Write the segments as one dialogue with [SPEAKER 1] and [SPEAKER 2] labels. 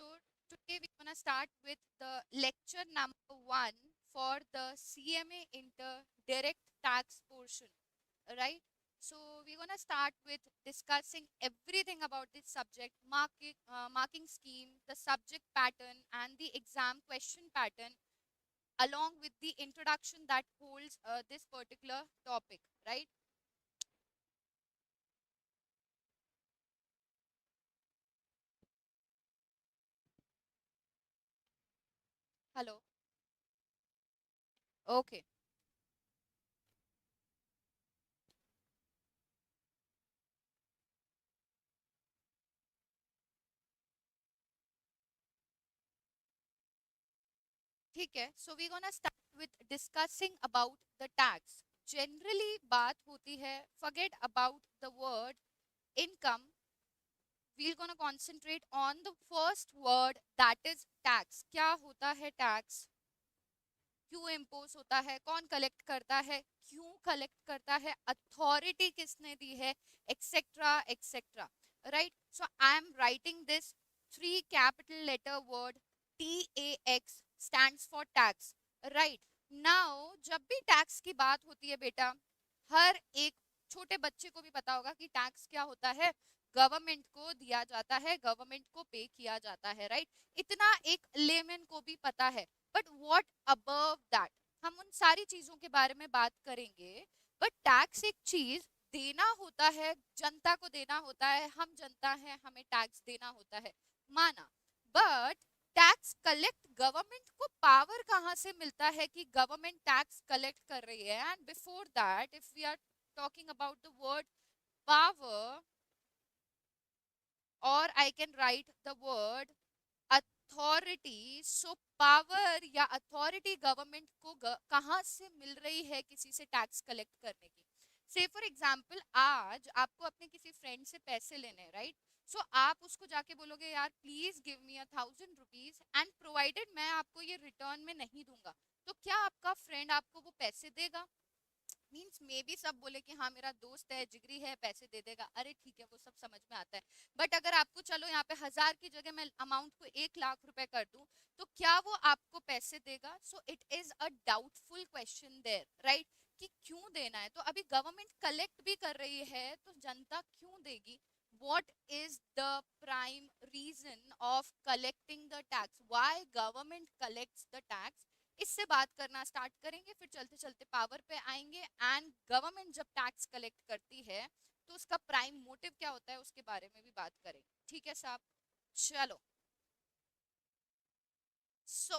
[SPEAKER 1] So today we're gonna start with the lecture number one for the CMA Inter Direct Tax portion, right? So we're gonna start with discussing everything about this subject, marking scheme, the subject pattern, and the exam question pattern, along with the introduction that holds this particular topic, right? Hello. Okay. ठीक है. So we're gonna start with discussing about the tax. Generally बात होती है, forget about the word income. We're gonna concentrate on the first word, that is tax. क्या होता है tax? क्यों impose होता है, कौन कलेक्ट करता है, क्यों कलेक्ट करता है, अथॉरिटी किसने दी है, etcetera etcetera. Right. So I am writing this three capital letter word TAX stands for tax. Right. Now जब भी टैक्स की बात होती है बेटा, हर एक छोटे बच्चे को भी पता होगा कि टैक्स क्या होता है. गवर्नमेंट को दिया जाता है, गवर्नमेंट को पे किया जाता है. राइट. इतना एक लेमन को भी पता है. बट वॉट अबव दैट, हम उन सारी चीजों के बारे में बात करेंगे. बट टैक्स एक चीज देना होता है, जनता को देना होता है, हम जनता है, हमें टैक्स देना होता है, माना. बट टैक्स कलेक्ट गवर्नमेंट को पावर कहाँ से मिलता है कि गवर्नमेंट टैक्स कलेक्ट कर रही है. And before that if we are talking about the word power, or I can write the word authority. So power या अथॉरिटी गवर्नमेंट को कहाँ से मिल रही है किसी से टैक्स कलेक्ट करने की. से फॉर एग्जाम्पल आज आपको अपने किसी फ्रेंड से पैसे लेने हैं, राइट. सो आप उसको जाके बोलोगे यार please give me 1,000 rupees, and provided मैं आपको ये रिटर्न में नहीं दूंगा, तो क्या आपका फ्रेंड आपको वो पैसे देगा? मीन्स मे बी सब बोले कि हाँ मेरा दोस्त है, जिगरी है, पैसे दे देगा, अरे ठीक है, वो सब समझ में आता है. बट अगर आपको चलो यहाँ पे 1,000 की जगह मैं अमाउंट को 1 लाख रुपए कर दूं, तो क्या वो आपको पैसे देगा? So it is a doubtful question there, right. कि क्यों देना है, तो अभी गवर्नमेंट कलेक्ट भी कर रही है, तो जनता क्यों देगी? what is the prime reason of collecting the tax, why government collects the tax? इससे बात करना स्टार्ट करेंगे, फिर चलते चलते पावर पे आएंगे. एंड गवर्नमेंट जब टैक्स कलेक्ट करती है तो उसका प्राइम मोटिव क्या होता है उसके बारे में भी बात करेंगे. ठीक है साहब. चलो. So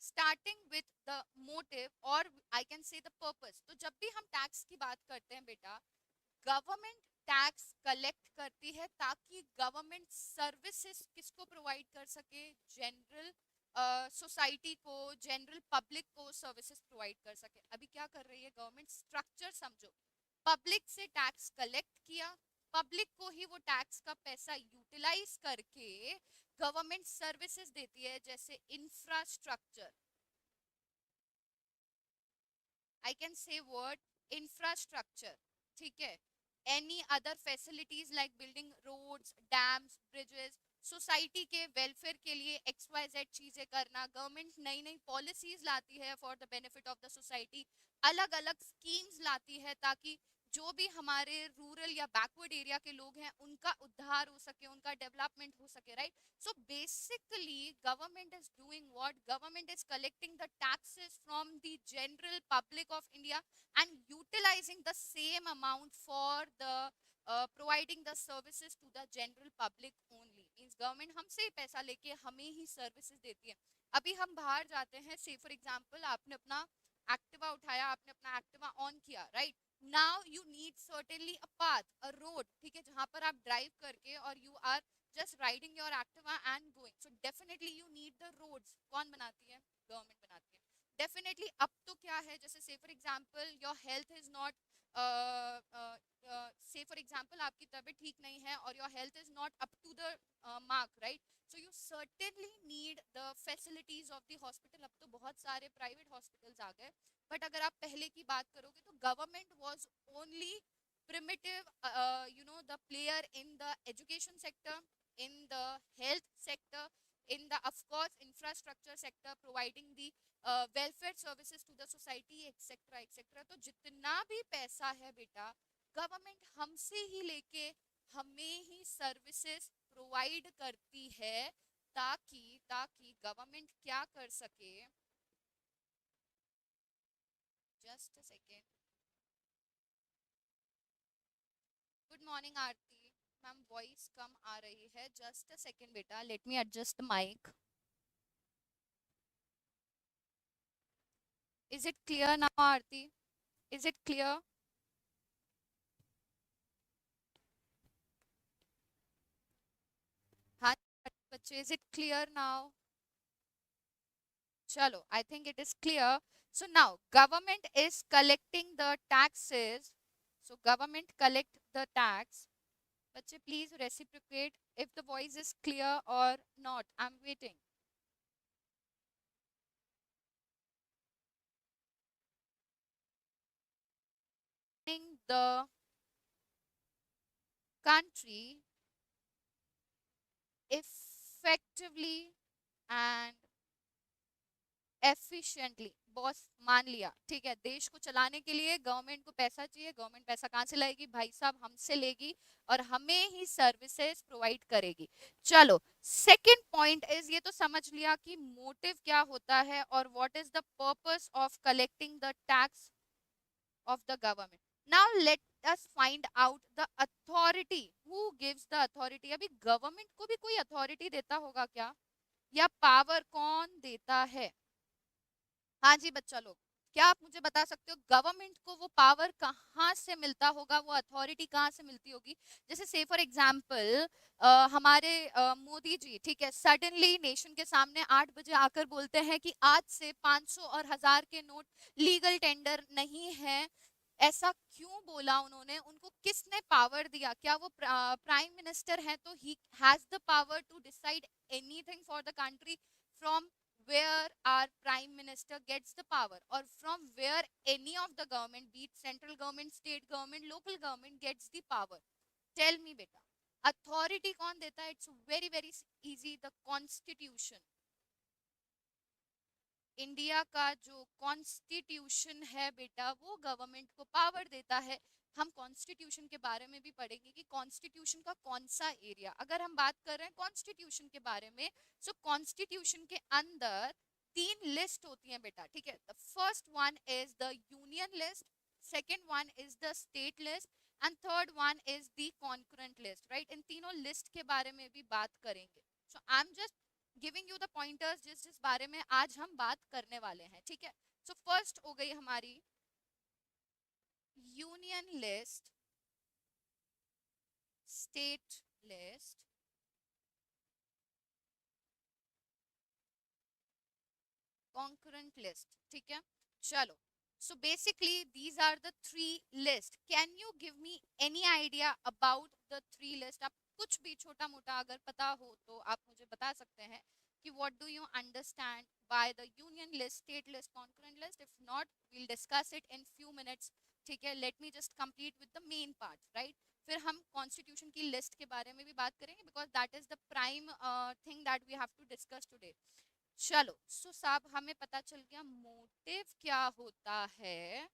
[SPEAKER 1] starting with the motive, और I can say the purpose. तो जब भी हम टैक्स की बात करते हैं बेटा, गवर्नमेंट टैक्स कलेक्ट करती है ताकि गवर्नमेंट सर्विसेज किसको प्रोवाइड कर सके, जनरल सोसाइटी को, जनरल पब्लिक को सर्विसेज प्रोवाइड कर सके. अभी क्या कर रही है गवर्नमेंट, स्ट्रक्चर समझो. पब्लिक से टैक्स कलेक्ट किया, पब्लिक को ही वो टैक्स का पैसा यूटिलाइज करके गवर्नमेंट सर्विसेज देती है, जैसे infrastructure. I can say word infrastructure. ठीक है. Any other facilities like building roads, dams, bridges, society के वेलफेयर के लिए एक्स वाई जेड चीजें करना. गवर्नमेंट नई नई पॉलिसीज लाती है for the benefit of the society, अलग अलग स्कीम्स लाती है ताकि जो भी हमारे रूरल या बैकवर्ड एरिया के लोग हैं उनका उद्धार हो सके, उनका डेवलपमेंट हो सके. Right. So basically government is doing what, government is collecting the taxes from the general public of India and utilizing the same amount for the providing the services to the general public only. Means government हमसे ही पैसा लेके हमें ही services देती है. अभी हम बाहर जाते हैं, say for example आपने अपना एक्टिवा उठाया, आपने अपना एक्टिवा ऑन किया, right. Now you need certainly a path, a road, ठीक है, जहां पर आप ड्राइव करके और you are just riding your Activa and going. So definitely you need the roads. कौन बनाती है? Government बनाती है. Definitely अब तो क्या है, जैसे say for example your health is not say for example आपकी तबीयत ठीक नहीं है और your health is not up to the mark, right? So you certainly need the facilities of the hospital. अब तो बहुत सारे private hospitals आ गए. But अगर आप पहले की बात करोगे तो government was only primitive, the player in the education sector, in the health sector. in the, of course, infrastructure sector, providing the welfare services to the society, etc etc. तो जितना भी पैसा है बेटा, गवर्नमेंट हमसे ही लेके हमें ही सर्विसेज प्रोवाइड करती है, ताकि ताकि गवर्नमेंट क्या कर सके। Just a second. Good morning Aarti ma'am, voice कम आ रही है, जस्ट अ सेकेंड बेटा, let me adjust the mic. Is it clear now Aarti? Is it clear? हाँ बच्चे, इज इट क्लियर नाउ? चलो, I think it is clear. So now government is collecting the taxes, so government collect the tax. बच्चे please reciprocate if the voice is clear or not, I'm waiting. In the country effectively and efficiently. Boss मान लिया, ठीक है, देश को चलाने के लिए गवर्नमेंट को पैसा चाहिए, गवर्नमेंट पैसा कहाँ से लाएगी भाई साहब? हमसे लेगी और हमें ही सर्विसेज प्रोवाइड करेगी। चलो, सेकंड पॉइंट इज, ये तो समझ लिया कि मोटिव क्या होता है और what is the purpose of collecting the tax of the government. Now let us find out the authority. Who gives the authority? अभी गवर्नमेंट को भी कोई अथॉरिटी देता होगा क्या, या पावर कौन देता है? हाँ जी बच्चा लोग, क्या आप मुझे बता सकते हो गवर्नमेंट को वो पावर कहाँ से मिलता होगा, वो अथॉरिटी कहाँ से मिलती होगी? जैसे से फॉर एग्जाम्पल हमारे मोदी जी, ठीक है, सडनली नेशन के सामने 8 बजे आकर बोलते हैं कि आज से 500 और 1000 के नोट लीगल टेंडर नहीं है। ऐसा क्यों बोला उन्होंने? उनको किसने पावर दिया? क्या वो प्राइम मिनिस्टर है तो he has the power to decide anything for the country? From where our prime minister gets the power, or from where any of the government, be it central government, state government, local government, gets the power? Tell me beta, authority कौन देता है? It's very very easy, the constitution. India का जो constitution है बेटा, वो government को power देता है। हम कॉन्स्टिट्यूशन के बारे में भी पढ़ेंगे कि कॉन्स्टिट्यूशन का कौन सा एरिया, अगर हम बात कर रहे हैं कॉन्स्टिट्यूशन के बारे में, सो कॉन्स्टिट्यूशन के अंदर 3 लिस्ट होती हैं बेटा, ठीक है। The first one is the union list, second one is the state list, and third one is the concurrent list, right? इन तीनों लिस्ट के बारे में भी बात करेंगे। So I am just giving you the pointers जिस जिस बारे में आज हम बात करने वाले हैं, ठीक है। सो फर्स्ट हो गई हमारी union list, state list, concurrent list, ठीक है। चलो, so basically these are the 3 list. Can you give me any idea about the 3 list? आप कुछ भी छोटा मोटा अगर पता हो तो आप मुझे बता सकते हैं कि what do you understand by the union list, state list, concurrent list? If not, we'll discuss it in few minutes, ठीक है। let me just complete with the main part, right? फिर हम कॉन्स्टिट्यूशन की लिस्ट के बारे में भी बात करेंगे, because that is the prime thing that we have to discuss today. चलो, सो साहब हमें पता चल गया मोटिव क्या होता है,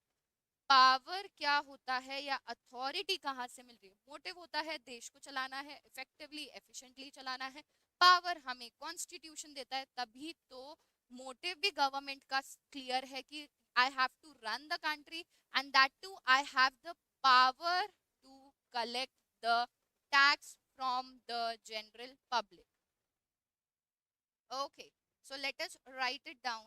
[SPEAKER 1] पावर क्या होता है, या अथॉरिटी कहाँ से मिल रही है। मोटिव होता है देश को चलाना है, इफेक्टिवली एफिशिएंटली चलाना है। पावर हमें कॉन्स्टिट्यूशन देता है, तभी तो मोटिव भी गवर्नमेंट का क्लियर है कि I have to run the country, and that too I have the power to collect the tax from the general public. Okay, so let us write it down.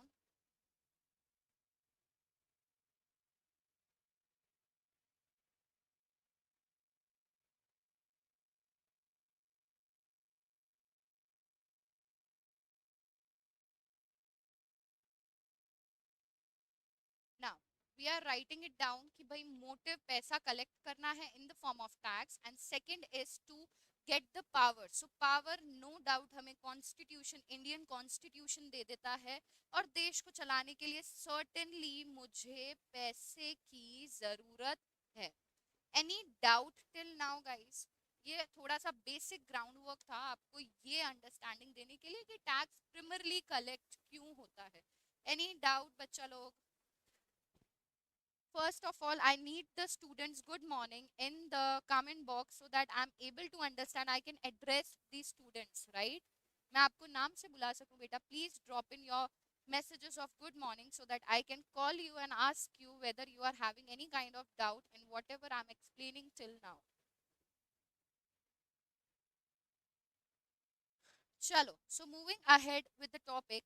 [SPEAKER 1] Now we are writing it down कि भाई motive पैसा collect करना है in the form of tax, and second is to get the power. So power no doubt हमें constitution, Indian constitution दे देता है, और देश को चलाने के लिए certainly मुझे पैसे की जरूरत है। Any doubt till now guys? ये थोड़ा सा बेसिक ग्राउंड वर्क था आपको ये अंडरस्टैंडिंग देने के लिए कि टैक्स primarily कलेक्ट क्यों होता है. एनी डाउट बच्चा लोग? First of all, I need the students good morning in the comment box so that I'm able to understand. I can address these students, right? मैं आपको नाम से बुला सकूं बेटा. Please drop in your messages of good morning so that I can call you and ask you whether you are having any kind of doubt in whatever I'm explaining till now. Chalo. So moving ahead with the topic.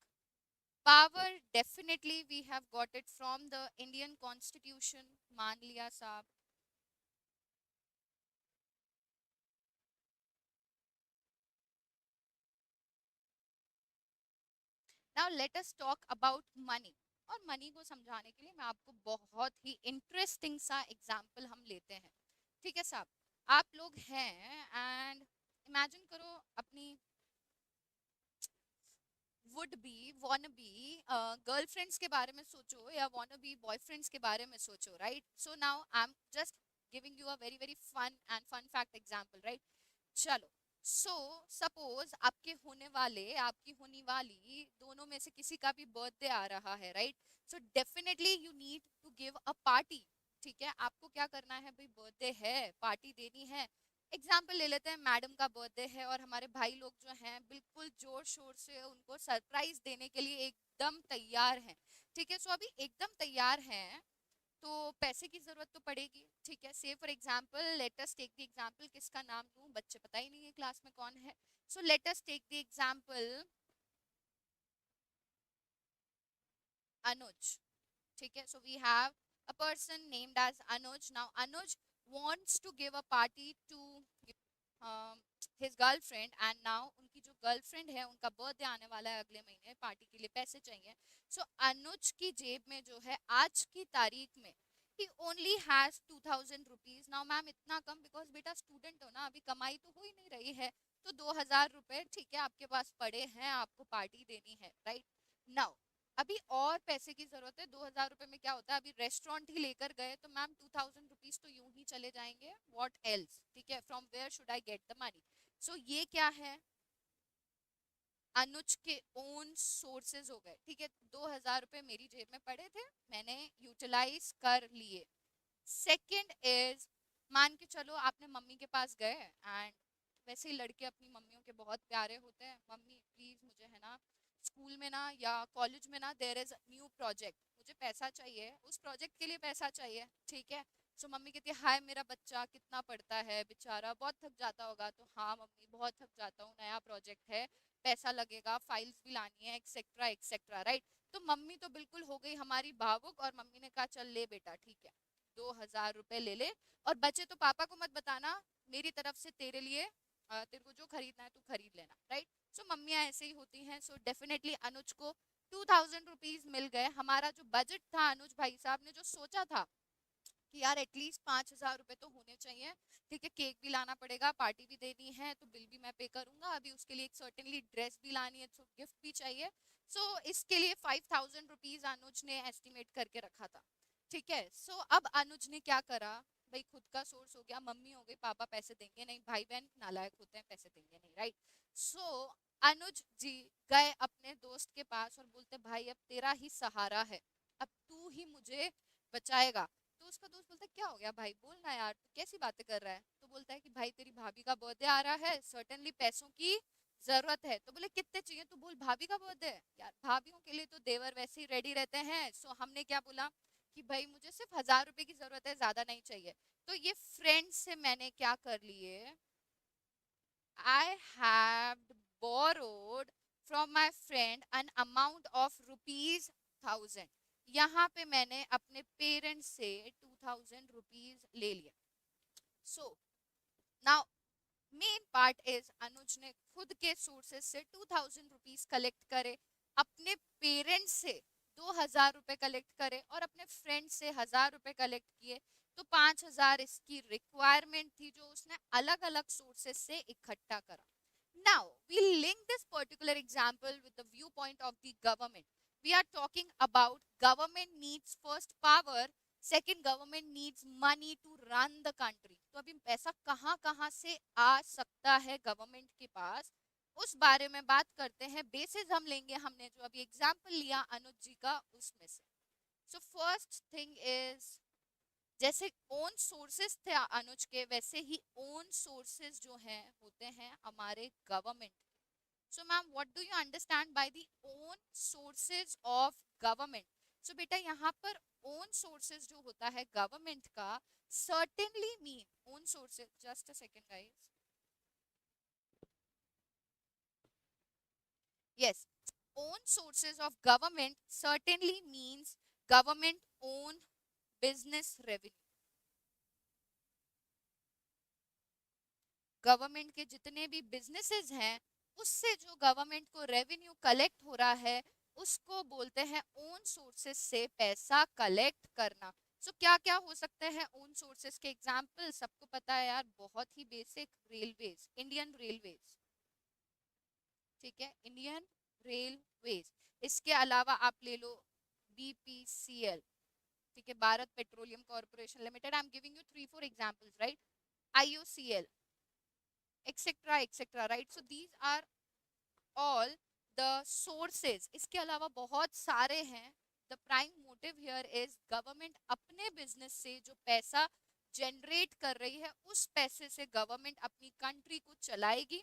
[SPEAKER 1] Power, definitely we have got it from the Indian Constitution. मान लिया साहब. Now let us talk about money. और money को समझाने के लिए मैं आपको बहुत ही इंटरेस्टिंग सा एग्जांपल हम लेते हैं. ठीक है साहब. आप लोग हैं एंड इमेजिन करो अपनी would be wanna be girlfriends के बारे में सोचो या वॉन बी बॉयफ्रेंड्स के बारे में सोचो, right? So now I am just giving you a very very fun fact example, right? चलो. सो सपोज आपके होने वाले आपकी होने वाली दोनों में से किसी का भी बर्थडे आ रहा है, right? So definitely you need to give a party. ठीक है, आपको क्या करना है भाई? बर्थडे है, पार्टी देनी है. एग्जाम्पल ले लेते हैं, मैडम का बर्थडे है और हमारे भाई लोग जो हैं बिल्कुल जोर शोर से उनको सरप्राइज देने के लिए एकदम तैयार हैं. ठीक है, सो अभी एकदम तैयार हैं तो पैसे की जरूरत तो पड़ेगी. ठीक है, say for example let us take the example. किसका नाम लूं? बच्चे पता ही नहीं है क्लास में कौन है. So let us take the example Anuj. ठीक है, so we have a person named as Anuj. Now Anuj wants to give a party to um, his girlfriend and now उनकी जो गर्लफ्रेंड है उनका बर्थडे आने वाला है अगले महीने. पार्टी के लिए पैसे चाहिए. सो अनुज की जेब में जो है आज की तारीख में he only has 2000 rupees. Now ma'am इतना कम? बिकॉज बेटा स्टूडेंट हो ना, अभी कमाई तो हो ही नहीं रही है. तो 2000 रुपए ठीक है आपके पास पड़े हैं, आपको पार्टी देनी है, राइट? नाउ अभी और पैसे की जरूरत है. 2000 रुपए में क्या होता है? अभी रेस्टोरेंट ही लेकर गए तो मैम 2000 रुपीज तो यूं ही चले जाएंगे. What else? ठीक है, from where should I get the money? So ये क्या है? अनुज के ओन सोर्सेज हो गए. ठीक है, 2000 रुपए मेरी जेब में पड़े थे, मैंने यूटिलाइज कर लिए. सेकंड इज, मान के चलो आपने मम्मी के पास गए एंड वैसे ही लड़के अपनी मम्मियों के बहुत प्यारे होते हैं. मम्मी प्लीज मुझे है ना स्कूल में ना या कॉलेज में ना देयर इज न्यू प्रोजेक्ट, मुझे पैसा चाहिए, उस प्रोजेक्ट के लिए पैसा चाहिए. ठीक है, सो मम्मी कहती है हाय मेरा बच्चा कितना पढ़ता है बेचारा, बहुत थक जाता होगा. तो हाँ मम्मी बहुत थक जाता हूँ, नया प्रोजेक्ट है, पैसा लगेगा, फाइल्स भी लानी है, एक्सेट्रा एक्सेट्रा, राइट? तो मम्मी तो बिल्कुल हो गई हमारी भावुक और मम्मी ने कहा चल ले बेटा ठीक है 2000 रुपए ले ले और बचे तो पापा को मत बताना, मेरी तरफ से तेरे लिए तेरे को जो खरीदना है तू खरीद लेना, राइट? सो मम्मियाँ ऐसे ही होती हैं. सो डेफिनेटली अनुज को 2000 रुपीज मिल गए. हमारा जो बजट था, अनुज भाई साहब ने जो सोचा था कि यार एटलीस्ट 5000 रुपए तो होने चाहिए. ठीक है, केक भी लाना पड़ेगा, पार्टी भी देनी है तो बिल भी मैं पे करूंगा, अभी उसके लिए एक सर्टेनली ड्रेस भी लानी है तो गिफ्ट भी चाहिए. सो इसके लिए 5000 रुपीज अनुज ने एस्टिमेट करके रखा था. ठीक है, सो अब अनुज ने क्या करा? भाई खुद का सोर्स हो गया, मम्मी हो गई पापा पैसे देंगे नहीं, भाई बहन नालायक होते हैं पैसे देंगे नहीं, राइट? सो अनुज जी गए अपने दोस्त के पास और बोलते भाई अब तेरा ही सहारा है, अब तू ही मुझे बचाएगा. तो उसका दोस्त बोलता है क्या हो गया भाई, बोलना यार तू कैसी बातें कर रहा है? तो बोलता है कि भाई तेरी भाभी का बर्थडे आ रहा है, सर्टेनली पैसों की जरूरत है. तो बोले कितने चाहिए? तो बोल भाभी का बर्थडे है यार, भाभीियों के लिए तो देवर वैसे ही रेडी रहते हैं. सो हमने क्या बोला कि भाई मुझे सिर्फ 1000 रुपए की जरूरत है, ज्यादा नहीं चाहिए. तो ये फ्रेंड से मैंने क्या कर लिए, I have borrowed from my friend an amount of rupees 1000. यहाँ पे मैंने अपने पेरेंट्स से 2000 रुपीज ले लिया. So now main part is Anuj ने खुद के सोर्सेस से 2000 रुपीज कलेक्ट करे, अपने पेरेंट्स से 2000 रुपए कलेक्ट करे और अपने फ्रेंड से 1000 रुपए कलेक्ट किए. तो 5000 इसकी रिक्वायरमेंट थी जो उसने अलग अलग सोर्सेस से इकट्ठा करा. Now we link this particular example with the viewpoint of the government. We are talking about government needs first power, second government needs money to run the country. तो तो अभी पैसा कहाँ कहाँ से आ सकता है गवर्नमेंट के पास, उस बारे में बात करते हैं। बेसिस हम लेंगे, हमने जो अभी एग्जाम्पल लिया अनुज जी का उसमें से। सो फर्स्ट थिंग इज, जैसे ओन सोर्सेस थे अनुज के, वैसे ही ओन सोर्सेस जो हैं होते हैं हमारे government. So ma'am what do you understand by the own sources of government? So बेटा यहाँ पर ओन सोर्सेज जो होता है गवर्नमेंट का, certainly mean own sources, just a second guys, yes, own sources of government certainly means government own business revenue। Government के जितने भी बिजनेसेस हैं उससे जो गवर्नमेंट को रेवेन्यू कलेक्ट हो रहा है उसको बोलते हैं ओन सोर्सेस से पैसा कलेक्ट करना। सो क्या क्या हो सकते हैं ओन सोर्सेस के एग्जांपल? सबको पता है यार, बहुत ही बेसिक, रेलवेज, इंडियन रेलवेज, ठीक है, इंडियन रेलवेज। इसके अलावा आप ले लो बीपीसीएल, ठीक है, Bharat petroleum corporation limited, I am giving you 3-4 examples, right, IOCL, etcetera, right. So these are all the sources. इसके अलावा बहुत सारे हैं। The prime motive here is government अपने बिजनेस से जो पैसा जनरेट कर रही है उस पैसे से गवर्नमेंट अपनी कंट्री को चलाएगी,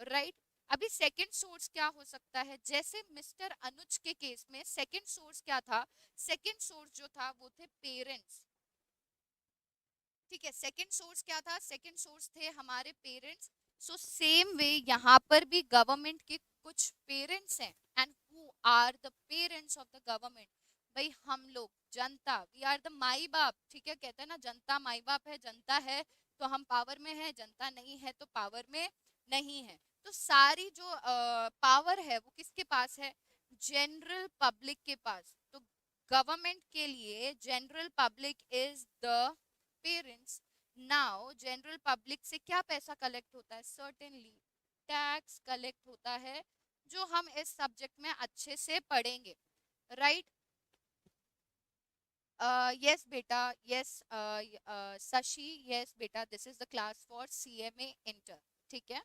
[SPEAKER 1] राइट। अभी सेकंड सोर्स क्या हो सकता है? जैसे मिस्टर अनुज के केस में सेकंड सोर्स क्या था? सेकंड सोर्स जो था वो थे पेरेंट्स, ठीक है। सेकंड सोर्स क्या था? सेकंड सोर्स थे हमारे पेरेंट्स। सो सेम वे यहाँ पर भी गवर्नमेंट के कुछ पेरेंट्स हैं, and who are the parents of the government? भाई हम लोग, जनता, वी आर द माई बाप, ठीक है। कहते हैं ना, जनता माई बाप है, जनता है तो हम पावर में है, जनता नहीं है तो पावर में नहीं है। तो सारी जो पावर है वो किसके पास है? जनरल पब्लिक के पास। तो गवर्नमेंट के लिए general public is the parents. Now general public से क्या पैसा कलेक्ट होता है? सर्टेनली टैक्स कलेक्ट होता है, जो हम इस सब्जेक्ट में अच्छे से पढ़ेंगे, राइट। यस बेटा, यस शशि, यस बेटा, this is the class for CMA inter, ठीक है।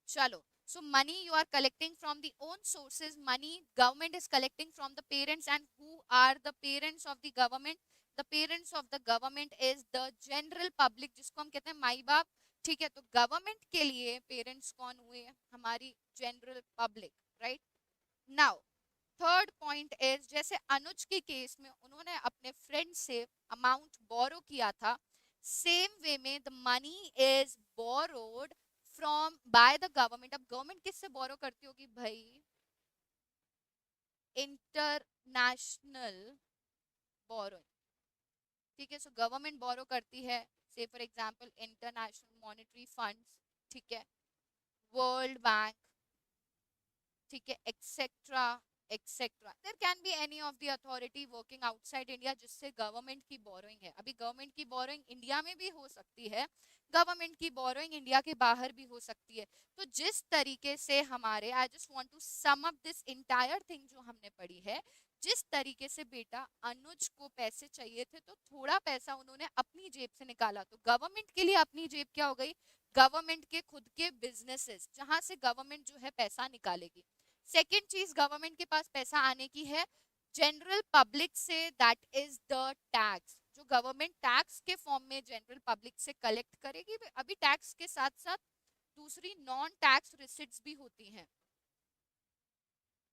[SPEAKER 1] चलो, so money you are collecting from the own sources, money government is collecting from the parents, and who are the parents of the government? The parents of the government is the general public, जिसको हम कहते हैं माई बाप, ठीक है। तो government के लिए पेरेंट्स कौन हुए? हमारी general public, right. Now third point is, जैसे अनुज के केस में उन्होंने अपने फ्रेंड से अमाउंट बोरो किया था, सेम वे में the money is borrowed from by the government. अब गवर्नमेंट किससे बोरो करती होगी भाई? इंटरनेशनल बोरोइंग, ठीक है। सो गवर्नमेंट बोरो करती है, say for example international monetary funds, ठीक है, वर्ल्ड बैंक, ठीक है, etcetera etcetera. There can be any of the authority working outside India जिससे गवर्नमेंट की बोरोइंग है। अभी गवर्नमेंट की बोरोइंग इंडिया में भी हो सकती है, गवर्नमेंट की बोरोइंग इंडिया के बाहर भी हो सकती है। तो जिस तरीके से हमारे, I just want to sum up this entire thing जो हमने पढ़ी है, जिस तरीके से बेटा अनुज को पैसे चाहिए थे तो थोड़ा पैसा उन्होंने अपनी जेब से निकाला, तो गवर्नमेंट के लिए अपनी जेब क्या हो गई? गवर्नमेंट के खुद के बिजनेसेस, जहां से गवर्नमेंट जो है पैसा निकालेगी। सेकेंड चीज गवर्नमेंट के पास पैसा आने की है जनरल पब्लिक से, दैट इज द टैक्स, जो गवर्नमेंट टैक्स के फॉर्म में जनरल पब्लिक से कलेक्ट करेगी। अभी टैक्स के साथ साथ दूसरी नॉन टैक्स रिसिट्स भी होती हैं,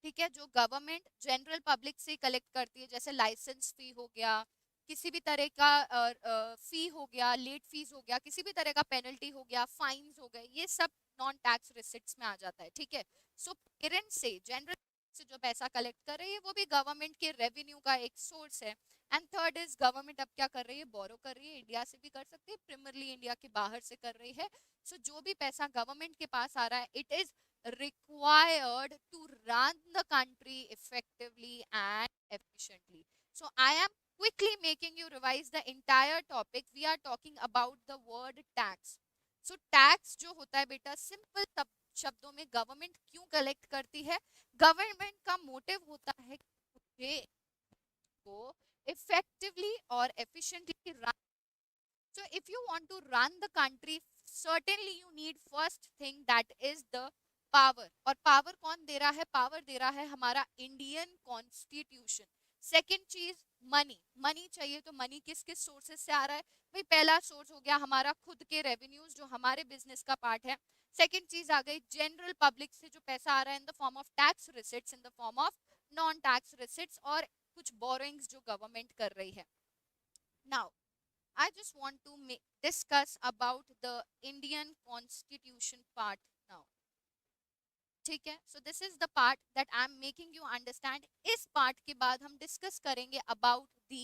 [SPEAKER 1] ठीक है, जो गवर्नमेंट जनरल पब्लिक से कलेक्ट करती है, जैसे लाइसेंस फी हो गया, किसी भी तरह का फी हो गया, लेट फीस हो गया, किसी भी तरह का पेनल्टी हो गया, फाइन्स हो गए, ये सब नॉन टैक्स रिसिट्स में आ जाता है, ठीक है। सो पेरेंट्स से, जनरल से जो पैसा कलेक्ट कर रही है वो भी गवर्नमेंट के रेवेन्यू का एक सोर्स है। एंड थर्ड इज गवर्नमेंट अब क्या कर रही है? बोरो कर रही है, इंडिया से भी कर सकती है, प्राइमरली इंडिया के बाहर से कर रही है। सो जो भी पैसा गवर्नमेंट के पास आ रहा है, it is required to run the country effectively and efficiently. So I am quickly making you revise the entire topic. We are talking about the word tax. So tax जो होता है बेटा, सिंपल शब्दों में government क्यों collect करती है? Government का मोटिव होता है कि को इफेक्टिवली और efficiently run So if you want to run the country, certainly you need first thing that is the power. और power कौन दे रहा है? Power दे रहा है हमारा इंडियन कॉन्स्टिट्यूशन. सेकेंड चीज मनी. मनी चाहिए तो मनी किस किस सोर्सेस से आ रहा है? भाई पहला सोर्स हो गया हमारा खुद के रेवेन्यूज जो हमारे बिजनेस का पार्ट है. सेकेंड चीज आ गई जनरल पब्लिक से जो पैसा आ रहा है इन the form of tax receipts, in the form of non tax receipts, और कुछ बोरोइंग्स जो गवर्नमेंट कर रही है. Now I just want to discuss about the Indian Constitution part now. ठीक है, so this is the part that I am making you understand. इस part के बाद हम discuss करेंगे about the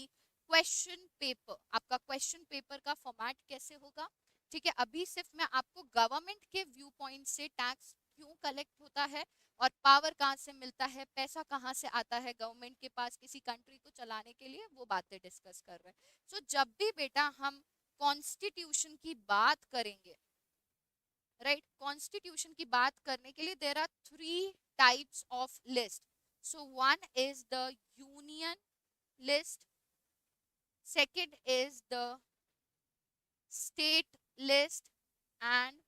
[SPEAKER 1] question paper. आपका question paper का format कैसे होगा? ठीक है, अभी सिर्फ मैं आपको गवर्नमेंट के व्यू पॉइंट से टैक्स क्यों कलेक्ट होता है और पावर कहाँ से मिलता है, पैसा कहाँ से आता है गवर्नमेंट के पास किसी कंट्री को चलाने के लिए, वो बातें डिस्कस कर रहे हैं. सो जब भी बेटा हम कॉन्स्टिट्यूशन की बात करेंगे, राइट, कॉन्स्टिट्यूशन की बात करने के लिए there are three types of list. So one is the union list, second is the state list, and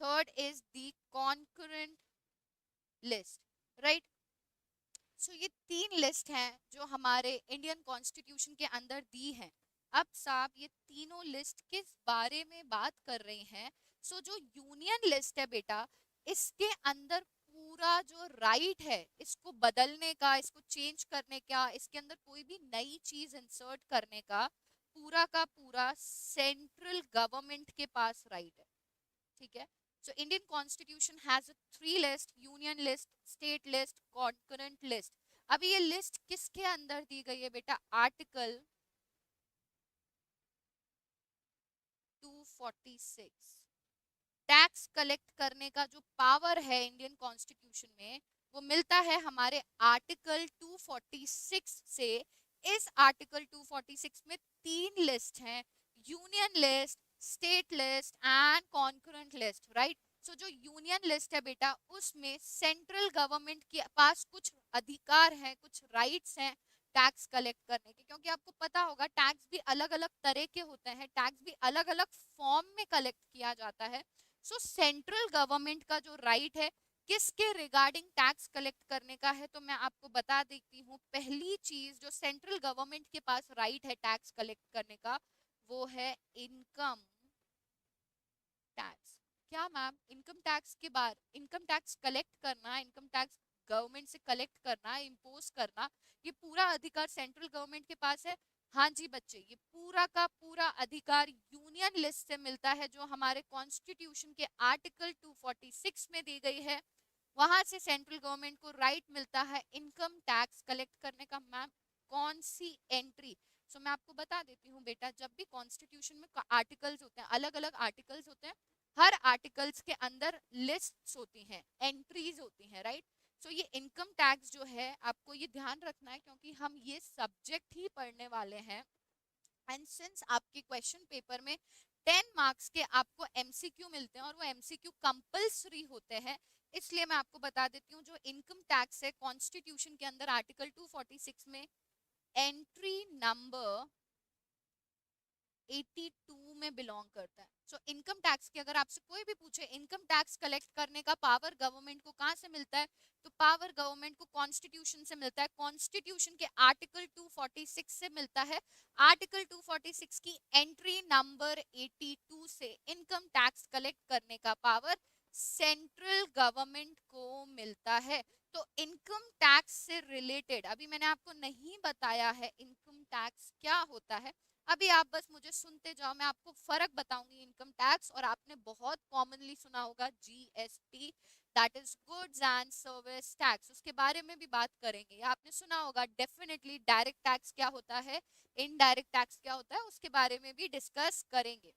[SPEAKER 1] third is the concurrent list, right? सो ये तीन लिस्ट हैं जो हमारे इंडियन कॉन्स्टिट्यूशन के अंदर दी हैं. अब साहब ये तीनों लिस्ट किस बारे में बात कर रही हैं? सो जो यूनियन लिस्ट है बेटा, इसके अंदर पूरा जो राइट है इसको बदलने का, इसको चेंज करने का, इसके अंदर कोई भी नई चीज इंसर्ट करने का पूरा सेंट्रल गवर्नमेंट के पास राइट है. ठीक है, so Indian constitution has a three list: union list, state list, concurrent list. अभी ये लिस्ट किसके अंदर दी गई है बेटा? आर्टिकल 246. टैक्स कलेक्ट करने का जो पावर है इंडियन कॉन्स्टिट्यूशन में वो मिलता है हमारे आर्टिकल 246 से. इस आर्टिकल 246 में तीन लिस्ट हैं: union list, state list and concurrent list, right? So जो यूनियन लिस्ट है बेटा उसमें सेंट्रल गवर्नमेंट के पास कुछ अधिकार हैं, कुछ राइट्स हैं टैक्स कलेक्ट करने के. क्योंकि आपको पता होगा टैक्स भी अलग अलग तरह के होते हैं, टैक्स भी अलग अलग फॉर्म में कलेक्ट किया जाता है. सो सेंट्रल गवर्नमेंट का जो राइट है किसके रिगार्डिंग टैक्स कलेक्ट करने का है, तो मैं आपको बता देती हूँ. पहली चीज जो सेंट्रल गवर्नमेंट के पास राइट है टैक्स कलेक्ट करने का वो है इनकम टैक्स. क्या मैम? इनकम टैक्स के बाद इनकम टैक्स कलेक्ट करना, इनकम टैक्स गवर्नमेंट से कलेक्ट करना, इम्पोज करना, ये पूरा अधिकार सेंट्रल गवर्नमेंट के पास है. हाँ जी बच्चे, ये पूरा का पूरा अधिकार यूनियन लिस्ट से मिलता है जो हमारे कॉन्स्टिट्यूशन के आर्टिकल 246 में दी गई है. वहां से सेंट्रल गवर्नमेंट को राइट मिलता है इनकम टैक्स कलेक्ट करने का. मैम कौन सी एंट्री? सो मैं आपको बता देती हूँ बेटा, जब भी कॉन्स्टिट्यूशन में आर्टिकल्स होते हैं, अलग अलग आर्टिकल्स होते हैं, हर आर्टिकल्स के अंदर लिस्ट्स होती हैं, एंट्रीज होती हैं, राइट? सो ये इनकम टैक्स जो है आपको ये ध्यान रखना है क्योंकि हम ये सब्जेक्ट ही पढ़ने वाले हैं. एंड सिंस आपके क्वेश्चन पेपर में 10 मार्क्स के आपको एमसीक्यू मिलते हैं और वो एमसीक्यू कंपल्सरी होते हैं, इसलिए मैं आपको बता देती हूँ जो इनकम टैक्स है कॉन्स्टिट्यूशन के अंदर आर्टिकल 246 में एंट्री नंबर 82 में बिलोंग करता है. सो इनकम टैक्स की अगर आपसे कोई भी पूछे इनकम टैक्स कलेक्ट करने का पावर गवर्नमेंट को कहां से मिलता है, तो पावर गवर्नमेंट को कॉन्स्टिट्यूशन से मिलता है. कॉन्स्टिट्यूशन के आर्टिकल 246 से मिलता है. आर्टिकल 246 की एंट्री नंबर 82 से इनकम टैक्स कलेक्ट करने का पावर सेंट्रल गवर्नमेंट को मिलता है. तो इनकम टैक्स से रिलेटेड अभी मैंने आपको नहीं बताया है इनकम टैक्स क्या होता है. अभी आप बस मुझे सुनते जाओ, मैं आपको फर्क बताऊंगी इनकम टैक्स और आपने बहुत कॉमनली सुना होगा GST, that is goods and service tax, उसके बारे में भी बात करेंगे. आपने सुना होगा डेफिनेटली डायरेक्ट टैक्स क्या होता है, इनडायरेक्ट टैक्स क्या होता है, उसके बारे में भी डिस्कस करेंगे,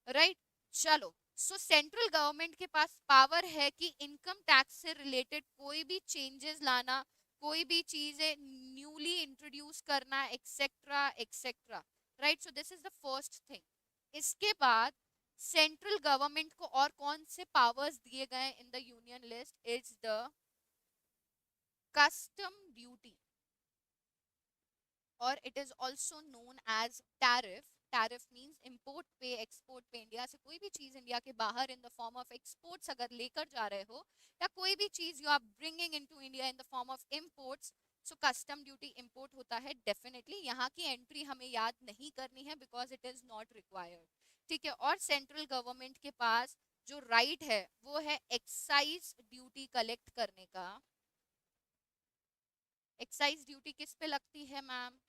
[SPEAKER 1] राइट? चलो, सो सेंट्रल गवर्नमेंट के पास पावर है कि इनकम टैक्स से रिलेटेड कोई भी चेंजेस लाना, कोई भी चीजें न्यूली इंट्रोड्यूस करना, etcetera etcetera, right? So this is the first thing. इसके बाद सेंट्रल गवर्नमेंट को और कौन से पावर्स दिए गए in the union list is the custom duty. और it is also known as tariff. Tariff means import पे एक्सपोर्ट पे. इंडिया से कोई भी चीज इंडिया के बाहर in the form of exports अगर लेकर जा रहे हो, या कोई भी चीज you are bringing into India in the form of imports, so custom duty import होता है. डेफिनेटली यहाँ की एंट्री हमें याद नहीं करनी है because it is not required. ठीक है. और सेंट्रल गवर्नमेंट के पास जो राइट है वो है एक्साइज ड्यूटी कलेक्ट करने का. एक्साइज ड्यूटी किस पे लगती है ma'am?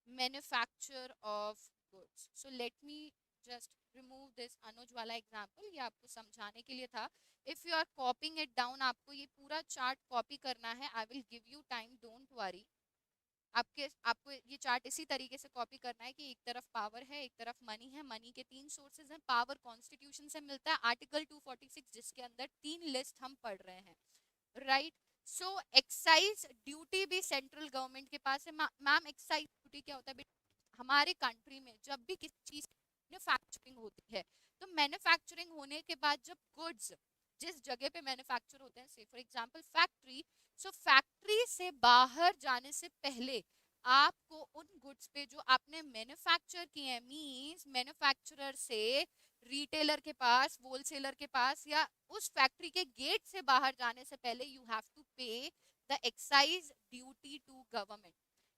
[SPEAKER 1] Manufacture of goods. So let me just remove this Anuj वाला एग्जाम्पल. ये आपको समझाने के लिए था. If you are copying it down, आपको ये पूरा चार्ट कॉपी करना है. I will give you time, don't worry. आपको ये चार्ट इसी तरीके से कॉपी करना है कि एक तरफ पावर है, एक तरफ मनी है. मनी के तीन सोर्सेज हैं. पावर कॉन्स्टिट्यूशन से मिलता है, आर्टिकल 246 जिसके अंदर तीन लिस्ट हम पढ़ रहे हैं. राइट. सो एक्साइज ड्यूटी भी सेंट्रल गवर्नमेंट के पास है. मैम एक्साइज ड्यूटी क्या होता है? हमारे कंट्री में जब भी किसी चीज मैन्युफैक्चरिंग होती है, तो मैन्युफैक्चरिंग होने के बाद जब गुड्स जिस जगह पे मैन्युफैक्चर होते हैं, से for example factory, so factory से बाहर जाने से पहले आपको उन गुड्स पे जो आपने मैन्युफैक्चर किए हैं, मींस मैन्युफैक्चरर से रिटेलर के पास, होलसेलर के पास, या उस फैक्ट्री के गेट से बाहर जाने से पहले you have to pay the excise duty to government.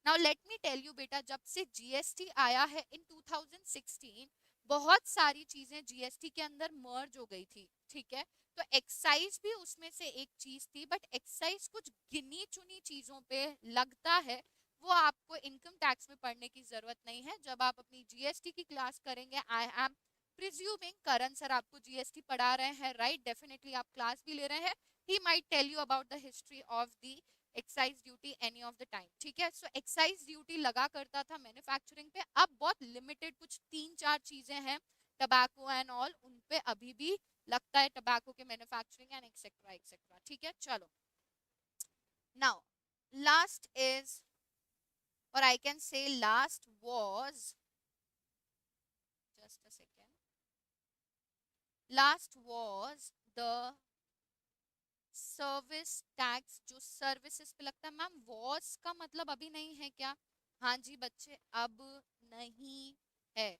[SPEAKER 1] Now let me tell you बेटा, जब से जीएसटी आया है इन 2016, बहुत सारी चीजें जीएसटी के अंदर मर्ज हो गई थी. ठीक है. तो एक्साइज भी उसमें से एक चीज थी, बट एक्साइज कुछ गिनी चुनी चीजों पे लगता है. वो आपको इनकम टैक्स में पढ़ने की जरूरत नहीं है. जब आप अपनी जीएसटी की क्लास करेंगे, I am presuming Karan sir आपको जीएसटी पढ़ा रहे हैं, राइट? डेफिनेटली आप क्लास भी ले रहे हैं. He might tell you about the history of the excise duty any of the time. ठीक है. सो एक्साइज ड्यूटी लगा करता था मैन्युफैक्चरिंग पे. अब बहुत लिमिटेड कुछ तीन चार चीजें हैं, टबैको एंड ऑल, उन पे अभी भी लगता है टबैको के मैन्युफैक्चरिंग एंड एक्सेट्रा एक्सेट्रा. ठीक है. चलो, now last is, or I can say last was, just a second, last was the service tax, जो सर्विसेज पे लगता है. मैम वॉज का मतलब अभी नहीं है क्या? हाँ जी बच्चे, अब नहीं है.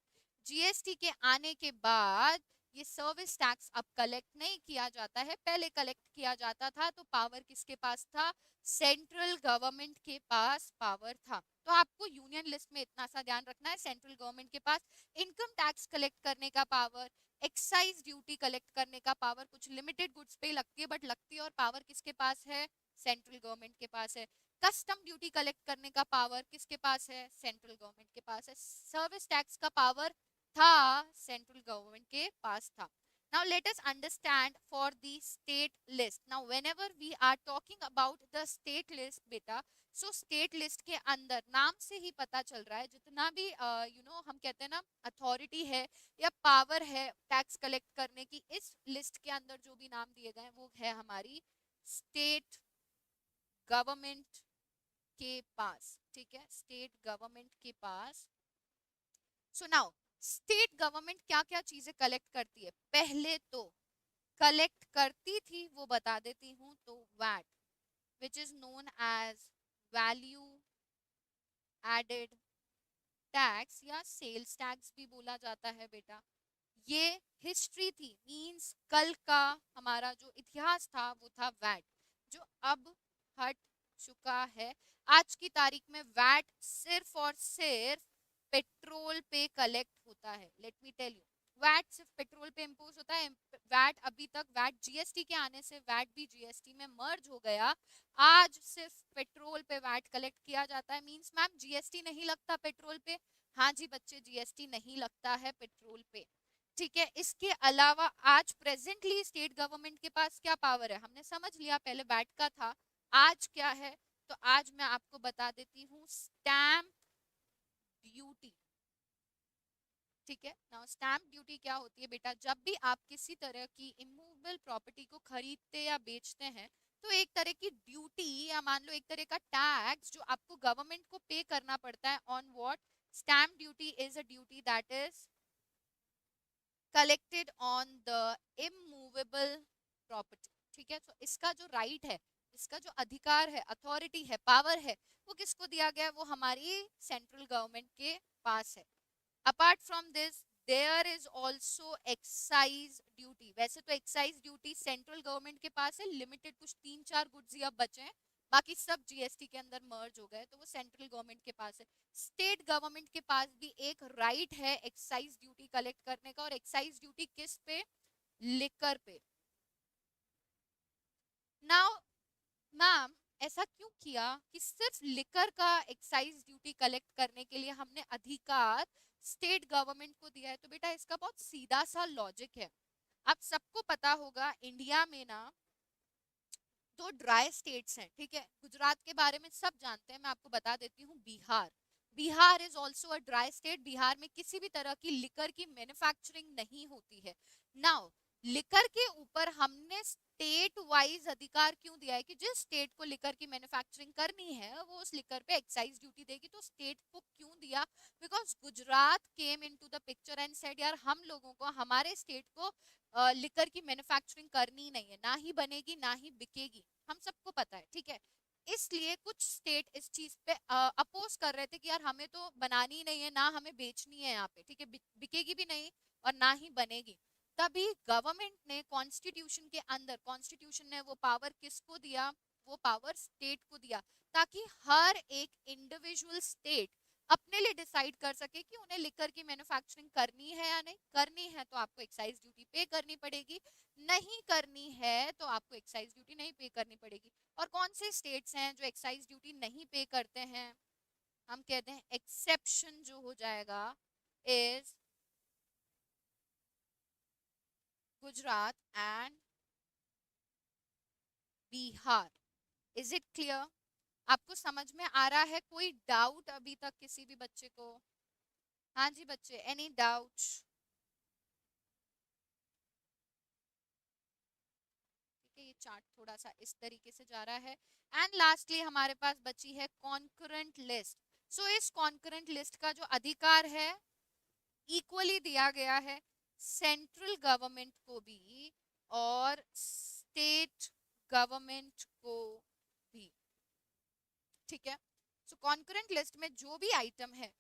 [SPEAKER 1] जीएसटी के आने के बाद ये सर्विस टैक्स अब कलेक्ट नहीं किया जाता है. पहले कलेक्ट किया जाता था तो पावर किसके पास था? सेंट्रल गवर्नमेंट के पास पावर था. तो आपको यूनियन लिस्ट में इतना सा ध्यान रखना है, सेंट्रल गवर्नमेंट के पास इनकम टैक्स कलेक्ट करने का पावर, एक्साइज ड्यूटी कलेक्ट करने का पावर कुछ लिमिटेड गुड्स पे लगती है, बट लगती है और पावर किसके पास है? सेंट्रल गवर्नमेंट के पास है. कस्टम ड्यूटी कलेक्ट करने का पावर किसके पास है? सेंट्रल गवर्नमेंट के पास है. सर्विस टैक्स का पावर था सेंट्रल गवर्नमेंट के पास था. Now let us understand for the state list. Now whenever we are talking about the state list beta, so state list के अंदर नाम से ही पता चल रहा है जितना भी हम कहते हैं ना अथॉरिटी है या पावर है टैक्स कलेक्ट करने की, इस लिस्ट के अंदर जो भी नाम दिए गए वो है हमारी स्टेट गवर्नमेंट के पास. ठीक है. स्टेट गवर्नमेंट के पास. सो नाउ स्टेट गवर्नमेंट क्या क्या चीजें कलेक्ट करती है? पहले तो कलेक्ट करती थी वो बता देती हूँ, तो VAT, which is known as value added tax या सेल्स टैक्स भी बोला जाता है बेटा. ये हिस्ट्री थी, मींस कल का हमारा जो इतिहास था वो था वैट, जो अब हट चुका है. आज की तारीख में वैट सिर्फ और सिर्फ पेट्रोल पे कलेक्ट होता है. Let me tell you, VAT सिर्फ पेट्रोल पे इम्पोज होता है. वैट अभी तक, वैट जीएसटी के आने से वैट भी जीएसटी में मर्ज हो गया. आज सिर्फ पेट्रोल पे वैट कलेक्ट किया जाता है. मींस मैम जीएसटी नहीं लगता पेट्रोल पे? हाँ जी बच्चे, जीएसटी नहीं लगता है पेट्रोल पे. ठीक है. इसके अलावा आज प्रेजेंटली स्टेट गवर्नमेंट के पास क्या पावर है? हमने समझ लिया, पहले वैट का था. आज क्या है? तो आज मैं आपको बता देती हूँ, स्टैम्प ड्यूटी. ठीक है. नाउ स्टैम्प ड्यूटी क्या होती है बेटा? जब भी आप किसी तरह की इमूवेबल प्रॉपर्टी को खरीदते या बेचते हैं, तो एक तरह की ड्यूटी या मान लो एक तरह का टैक्स जो आपको गवर्नमेंट को पे करना पड़ता है. On what? Stamp duty is a duty that is collected on the immovable property. ठीक है. तो इसका जो राइट है इसका जो अधिकार है, अथॉरिटी है, पावर है, वो किसको दिया गया है? वो हमारी सेंट्रल गवर्नमेंट के पास है। Apart from this there is also excise duty. वैसे तो एक्साइज ड्यूटी सेंट्रल गवर्नमेंट के पास है, लिमिटेड कुछ 3-4 गुड्स ही अब बचे हैं, बाकी सब जीएसटी के अंदर मर्ज हो गए, तो वो सेंट्रल गवर्नमेंट के पास है। स्टेट गवर्नमेंट के पास भी एक राइट है एक्साइज ड्यूटी कलेक्ट करने का, और एक्साइज ड्यूटी किस पे? लिकर पे। नाउ मैम, ऐसा क्यों किया कि सिर्फ लिकर का एक्साइज ड्यूटी कलेक्ट करने के लिए हमने अधिकार स्टेट गवर्नमेंट को दिया है? तो बेटा इसका बहुत सीधा सा लॉजिक है। आप सबको पता होगा इंडिया में ना दो ड्राई स्टेट्स हैं, ठीक है? गुजरात के बारे में सब जानते हैं, मैं आपको बता देती हूँ। Bihar, Bihar is also a dry state. Bihar में किसी भी तरह की लिकर की मैन्युफैक्चरिंग नहीं होती है। नाउ लिकर के ऊपर हमने स्टेट वाइज अधिकार क्यों दिया है कि जिस स्टेट को लिकर की मैन्युफैक्चरिंग करनी है वो उस लिकर पे एक्साइज ड्यूटी देगी। तो स्टेट को क्यों दिया? Because Gujarat came into the picture and said यार हम लोगों को, हमारे स्टेट को लिकर की मैन्युफैक्चरिंग करनी नहीं है, ना ही बनेगी ना ही बिकेगी, हम सबको पता है, ठीक है? इसलिए कुछ स्टेट इस चीज पे अपोज कर रहे थे कि यार हमें तो बनानी ही नहीं है, ना हमें बेचनी है यहाँ पे, ठीक है? बिकेगी भी नहीं और ना ही बनेगी। तभी गवर्नमेंट ने कॉन्स्टिट्यूशन के अंदर, कॉन्स्टिट्यूशन ने वो पावर किसको दिया? वो पावर स्टेट को दिया, ताकि हर एक इंडिविजुअल स्टेट अपने लिए डिसाइड कर सके कि उन्हें लिकर की मैन्युफैक्चरिंग करनी है या नहीं। करनी है तो आपको एक्साइज ड्यूटी पे करनी पड़ेगी, नहीं करनी है तो आपको एक्साइज ड्यूटी नहीं पे करनी पड़ेगी। और कौन से स्टेट्स हैं जो एक्साइज ड्यूटी नहीं पे करते हैं? हम कहते हैं एक्सेप्शन जो हो जाएगा is Gujarat and Bihar. Is it clear? आपको समझ में आ रहा है? कोई डाउट अभी तक किसी भी बच्चे को? हाँ जी बच्चे, एनी डाउट? ठीक है, ये चार्ट थोड़ा सा इस तरीके से जा रहा है। एंड लास्टली हमारे पास बची है कॉन्करेंट लिस्ट। सो इस कॉन्करेंट लिस्ट का जो अधिकार है इक्वली दिया गया है सेंट्रल गवर्नमेंट को भी और स्टेट गवर्नमेंट को भी, ठीक है? सो कॉन्करेंट लिस्ट में जो भी आइटम है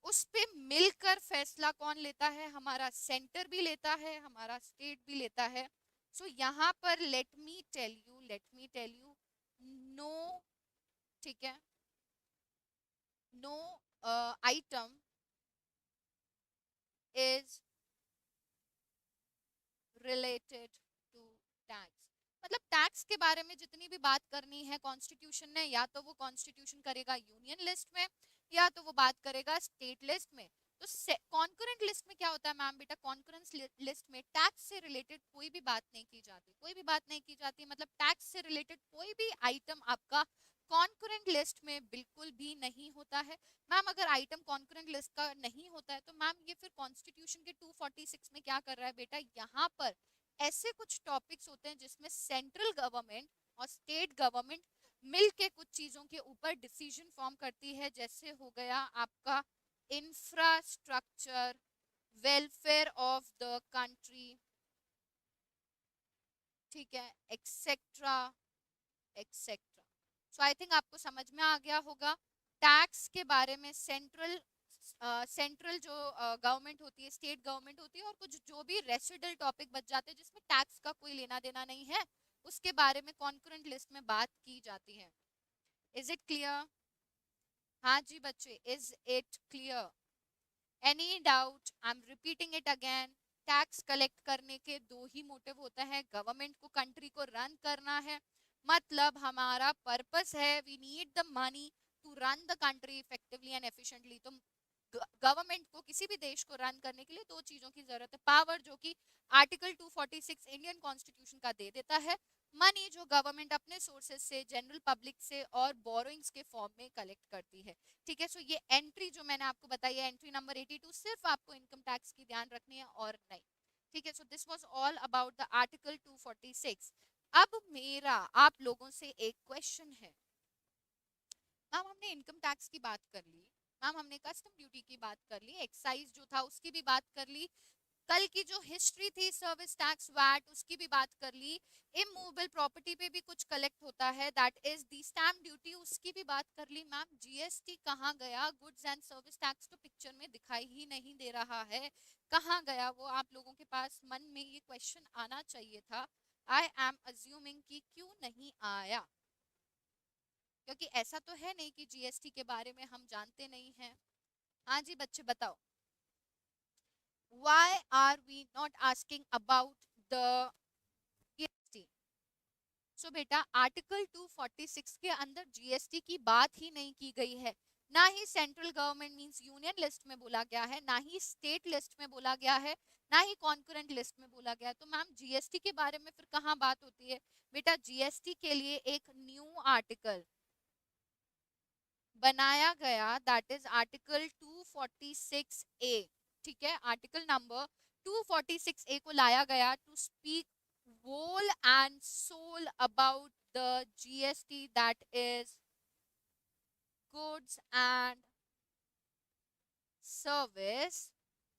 [SPEAKER 1] उस पे मिलकर फैसला कौन लेता है? हमारा सेंटर भी लेता है, हमारा स्टेट भी लेता है। सो यहाँ पर let me tell you no, ठीक है, no item is related to tax. मतलब टैक्स के बारे में जितनी भी बात करनी है कॉन्स्टिट्यूशन ने, या तो वो कॉन्स्टिट्यूशन करेगा यूनियन लिस्ट में या तो वो बात करेगा स्टेट लिस्ट में। तो कॉन्करेंट लिस्ट में क्या होता है मैम? बेटा कॉन्करेंस लिस्ट में टैक्स से रिलेटेड कोई भी बात नहीं की जाती, कोई भी बात नहीं की जाती, मतलब टैक्स से रिलेटेड कोई भी आइटम आपका कॉन्करेंट लिस्ट में बिल्कुल भी नहीं होता है। मैम अगर आइटम कॉन्करेंट लिस्ट का नहीं होता है तो मैम ये फिर कॉन्स्टिट्यूशन के 246 में क्या कर रहा है? बेटा यहाँ पर ऐसे कुछ टॉपिक्स होते हैं जिसमें सेंट्रल गवर्नमेंट और स्टेट गवर्नमेंट मिलके कुछ चीजों के ऊपर डिसीजन फॉर्म करती है, जैसे हो गया आपका infrastructure, welfare of the country, ठीक है, एक्सेट्रा एक्सेट्रा। सो आई थिंक आपको समझ में आ गया होगा टैक्स के बारे में। सेंट्रल जो गवर्नमेंट होती है, स्टेट गवर्नमेंट होती है, और कुछ जो भी रेसिडल टॉपिक बच जाते हैं जिसमें टैक्स का कोई लेना देना नहीं है, उसके बारे में कॉन्करेंट लिस्ट में बात की जाती है। Is it clear? हाँ जी बच्चे, is it clear? Any doubt? I am repeating it again. Tax collect करने के दो ही मोटिव होता है, गवर्नमेंट को, कंट्री को रन करना है, मतलब हमारा पर्पस है we need the money to run the country effectively and efficiently. तो गवर्नमेंट को, किसी भी देश को रन करने के लिए दो चीजों की जरूरत है, पावर जो कि आर्टिकल 246 इंडियन कॉन्स्टिट्यूशन का दे देता है, मनी जो गवर्नमेंट अपने सोर्सेज से, जनरल पब्लिक से और बोरोइंग्स के फॉर्म में कलेक्ट करती है, ठीक है? सो ये एंट्री जो मैंने आपको बताई है, एंट्री नंबर 82, सिर्फ आपको इनकम टैक्स की ध्यान रखनी है और नहीं, ठीक है? सो this was all about the article 246। अब मेरा आप लोगों से एक क्वेश्चन है। मैम हमने इनकम टैक्स की बात कर ली, मैम हमने कस्टम ड्यूटी की बात कर ली, एक्साइज जो था उसकी भी बात कर ली, कल की जो हिस्ट्री थी सर्विस टैक्स वैट उसकी भी बात कर ली, इमूवेबल प्रॉपर्टी पे भी कुछ कलेक्ट होता है that is the stamp duty, उसकी भी बात कर ली। मैम जीएसटी कहाँ गया? गुड्स एंड सर्विस टैक्स तो पिक्चर में दिखाई ही नहीं दे रहा है, कहाँ गया वो? आप लोगों के पास मन में ये क्वेश्चन आना चाहिए था। आई एम अज्यूमिंग कि क्यों नहीं आया, क्योंकि ऐसा तो है नहीं कि जीएसटी के बारे में हम जानते नहीं हैं। हाँ जी बच्चे बताओ, why are we not asking about the GST? सो बेटा आर्टिकल 246 के अंदर जीएसटी की बात ही नहीं की गई है, ना ही central government means union list में बोला गया है, ना ही स्टेट लिस्ट में बोला गया है, ना ही कॉन्करेंट लिस्ट में बोला गया है। तो मैम जीएसटी के बारे में फिर कहाँ बात होती है? बेटा जीएसटी के लिए एक न्यू आर्टिकल बनाया गया दैट इज आर्टिकल 246 ए, ठीक है, आर्टिकल नंबर 246 ए को लाया गया to speak whole and soul about the GST, that is goods and service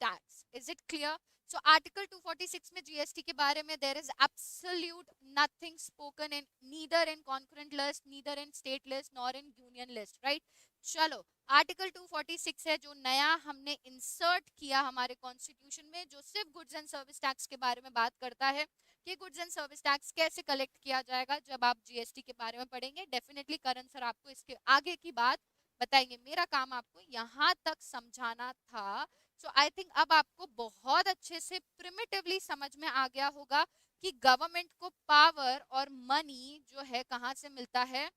[SPEAKER 1] tax. Is it clear? So article 246 में GST के बारे में there is absolute nothing spoken in neither in concurrent list, neither in state list nor in union list, right? चलो article 246 है जो नया हमने insert किया हमारे कॉन्स्टिट्यूशन में, जो सिर्फ गुड्स एंड सर्विस टैक्स के बारे में बात करता है कि गुड्स एंड सर्विस टैक्स कैसे कलेक्ट किया जाएगा। जब आप जीएसटी के बारे में पढ़ेंगे डेफिनेटली करण सर आपको इसके आगे की बात बताएंगे, मेरा काम आपको यहाँ तक समझाना था। सो आई थिंक अब आपको बहुत अच्छे से प्रिमिटिवली समझ में आ गया होगा कि गवर्नमेंट को पावर और मनी जो है कहाँ से मिलता है।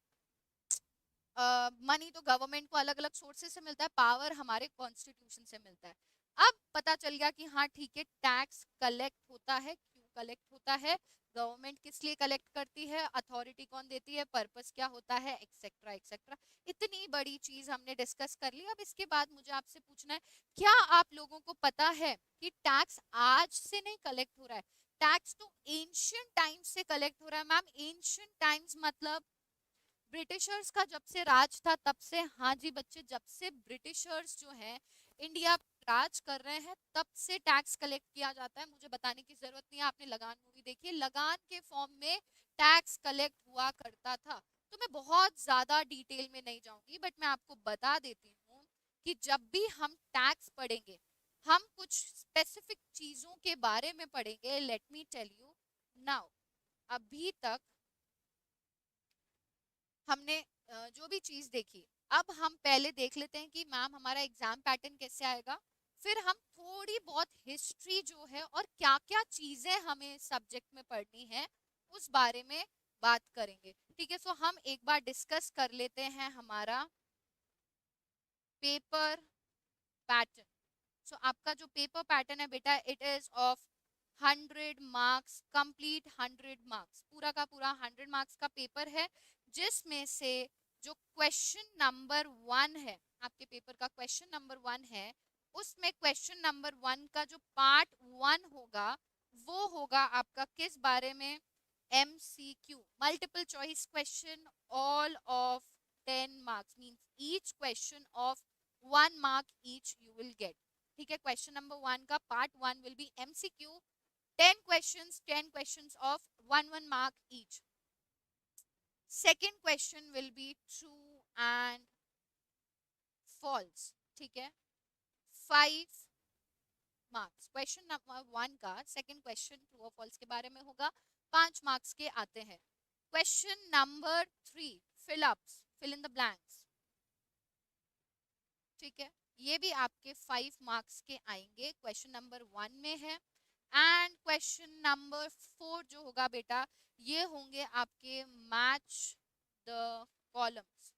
[SPEAKER 1] मनी तो गवर्नमेंट को अलग अलग सोर्सेस से मिलता है, पावर हमारे कॉन्स्टिट्यूशन से मिलता है। अब पता चल गया कि हाँ ठीक है, टैक्स कलेक्ट होता है, क्यों कलेक्ट होता है, गवर्नमेंट किस लिए कलेक्ट करती है, अथॉरिटी कौन देती है, पर्पस क्या होता है, एक्सेट्रा एक्सेट्रा। इतनी बड़ी चीज हमने डिस्कस कर ली। अब इसके बाद मुझे आपसे पूछना है, क्या आप लोगों को पता है कि टैक्स आज से नहीं कलेक्ट हो रहा है? टैक्स तो एंशियंट टाइम्स से कलेक्ट हो रहा है। मैम एंशियंट टाइम्स मतलब ब्रिटिशर्स का जब से राज था तब से। हाँ जी बच्चे, जब से ब्रिटिशर्स जो हैं इंडिया राज कर रहे हैं तब से टैक्स कलेक्ट किया जाता है। मुझे बताने की जरूरत नहीं है, आपने लगान मूवी देखी है, लगान के फॉर्म में टैक्स कलेक्ट हुआ करता था। तो मैं बहुत ज्यादा डिटेल में नहीं जाऊंगी, बट मैं आपको बता देती हूँ कि जब भी हम टैक्स पढ़ेंगे हम कुछ स्पेसिफिक चीजों के बारे में पढ़ेंगे। Let me tell you now, अभी तक हमने जो भी चीज देखी, अब हम पहले देख लेते हैं कि मैम हमारा एग्जाम पैटर्न कैसे आएगा। फिर हम थोड़ी बहुत हिस्ट्री जो है और क्या क्या चीजें हमें सब्जेक्ट में पढ़नी है उस बारे में बात करेंगे, ठीक है। सो हम एक बार डिस्कस कर लेते हैं हमारा पेपर पैटर्न। सो आपका जो पेपर पैटर्न है बेटा, it is of 100 marks, complete 100 marks, पूरा का पूरा 100 मार्क्स का पेपर है, जिसमें से जो क्वेश्चन नंबर 1 है, आपके पेपर का क्वेश्चन नंबर 1 है, उसमें क्वेश्चन नंबर 1 का जो पार्ट 1 होगा वो होगा आपका किस बारे में? MCQ, multiple choice question, all of 10 marks, means each question of 1 mark each you will get, ठीक है। क्वेश्चन नंबर 1 का part 1 will be MCQ, 10 questions of 1 mark each. Second question will be true and false, ठीक है, 5 marks. Question number 1 का second question true और false के बारे में होगा, 5 मार्क्स के आते हैं। Question number 3 fill ups, fill in the blanks, ठीक है, ये भी आपके 5 मार्क्स के आएंगे, क्वेश्चन नंबर 1 में है। एंड क्वेश्चन नंबर 4 जो होगा बेटा, ये होंगे आपके match the columns,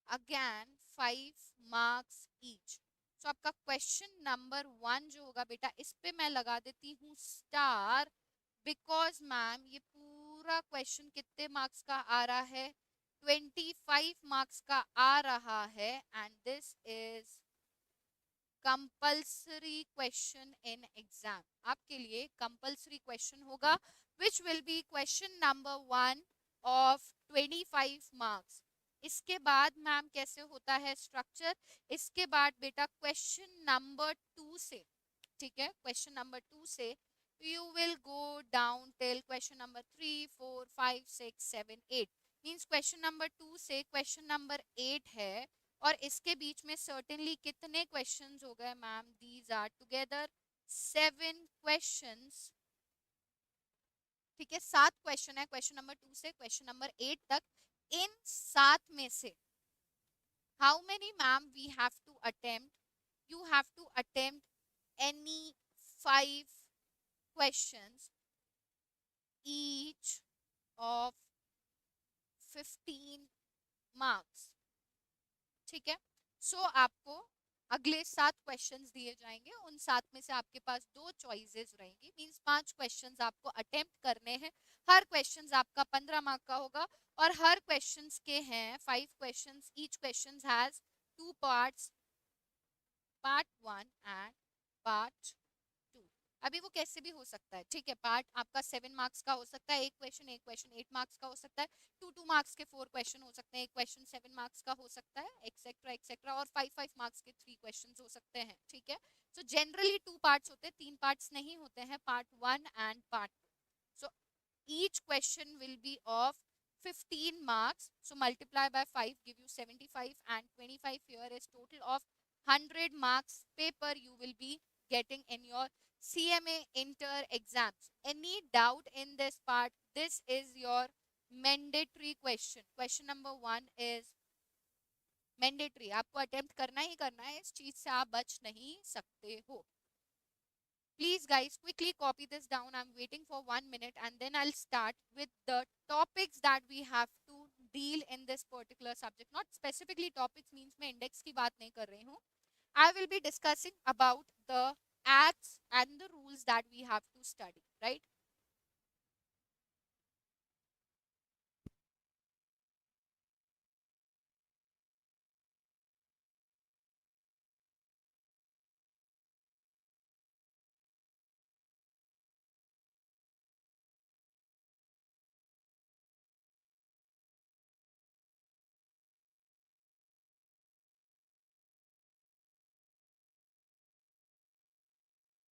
[SPEAKER 1] again 5 marks each. तो आपका क्वेश्चन नंबर 1 जो होगा बेटा, इस पे मैं लगा देती हूँ स्टार, बिकॉज मैम ये पूरा क्वेश्चन कितने मार्क्स का आ रहा है? 25 मार्क्स का आ रहा है, and this is compulsory question in exam. आपके लिए कंपल्सरी क्वेश्चन होगा which will be question number 1 of 25 marks. इसके बाद मैम कैसे होता है स्ट्रक्चर, इसके बाद बेटा क्वेश्चन नंबर 2 से, ठीक है, क्वेश्चन नंबर 2 से you will go down till question number 3 4 5 6 7 8 means question number 2 से क्वेश्चन नंबर 8 है, और इसके बीच में सर्टेनली कितने क्वेश्चंस हो गए ma'am, these are together 7 questions, ठीक है, 7 क्वेश्चन है क्वेश्चन नंबर 2 से क्वेश्चन नंबर 8 तक। इन 7 में से how many ma'am we have to attempt, you have to attempt any 5 questions each of 15 marks, ठीक है। आपको अगले 7 क्वेश्चंस दिए जाएंगे, उन 7 में से आपके पास 2 चॉइसेस रहेंगी, मींस 5 क्वेश्चंस आपको अटेम्प्ट करने हैं। हर क्वेश्चंस आपका 15 मार्क का होगा, और हर क्वेश्चंस के हैं 5 questions, each questions has 2 parts, part 1 and part 2। अभी वो कैसे भी हो सकता है, ठीक है, पार्ट आपका 7 मार्क्स का हो सकता है, एक क्वेश्चन 8 मार्क्स का हो सकता है, 2 मार्क्स के 4 क्वेश्चन हो सकते हैं, एक क्वेश्चन 7 मार्क्स का हो सकता है, एक्सेट्रा एक्सेट्रा, और 5 मार्क्स के 3 क्वेश्चन हो सकते हैं, ठीक है। सो जनरली 2 पार्ट्स होते हैं, 3 पार्ट्स नहीं होते हैं, part 1 and part 2। So each question will be of 15 marks, so multiply by 5 give you 75, and 25 here is total of 100 marks paper you will be getting in your CMA inter exams. Any doubt in this part? This is your mandatory question. Question number 1 is mandatory, आपको attempt करना ही करना है, इस चीज से आप बच नहीं सकते हो। Please guys quickly copy this down. I'm waiting for 1 minute and then I'll start with the topics that we have to deal in this particular subject. Not specifically topics means मैं index की बात नहीं कर रही हूँ. I will be discussing about the acts and the rules that we have to study, right?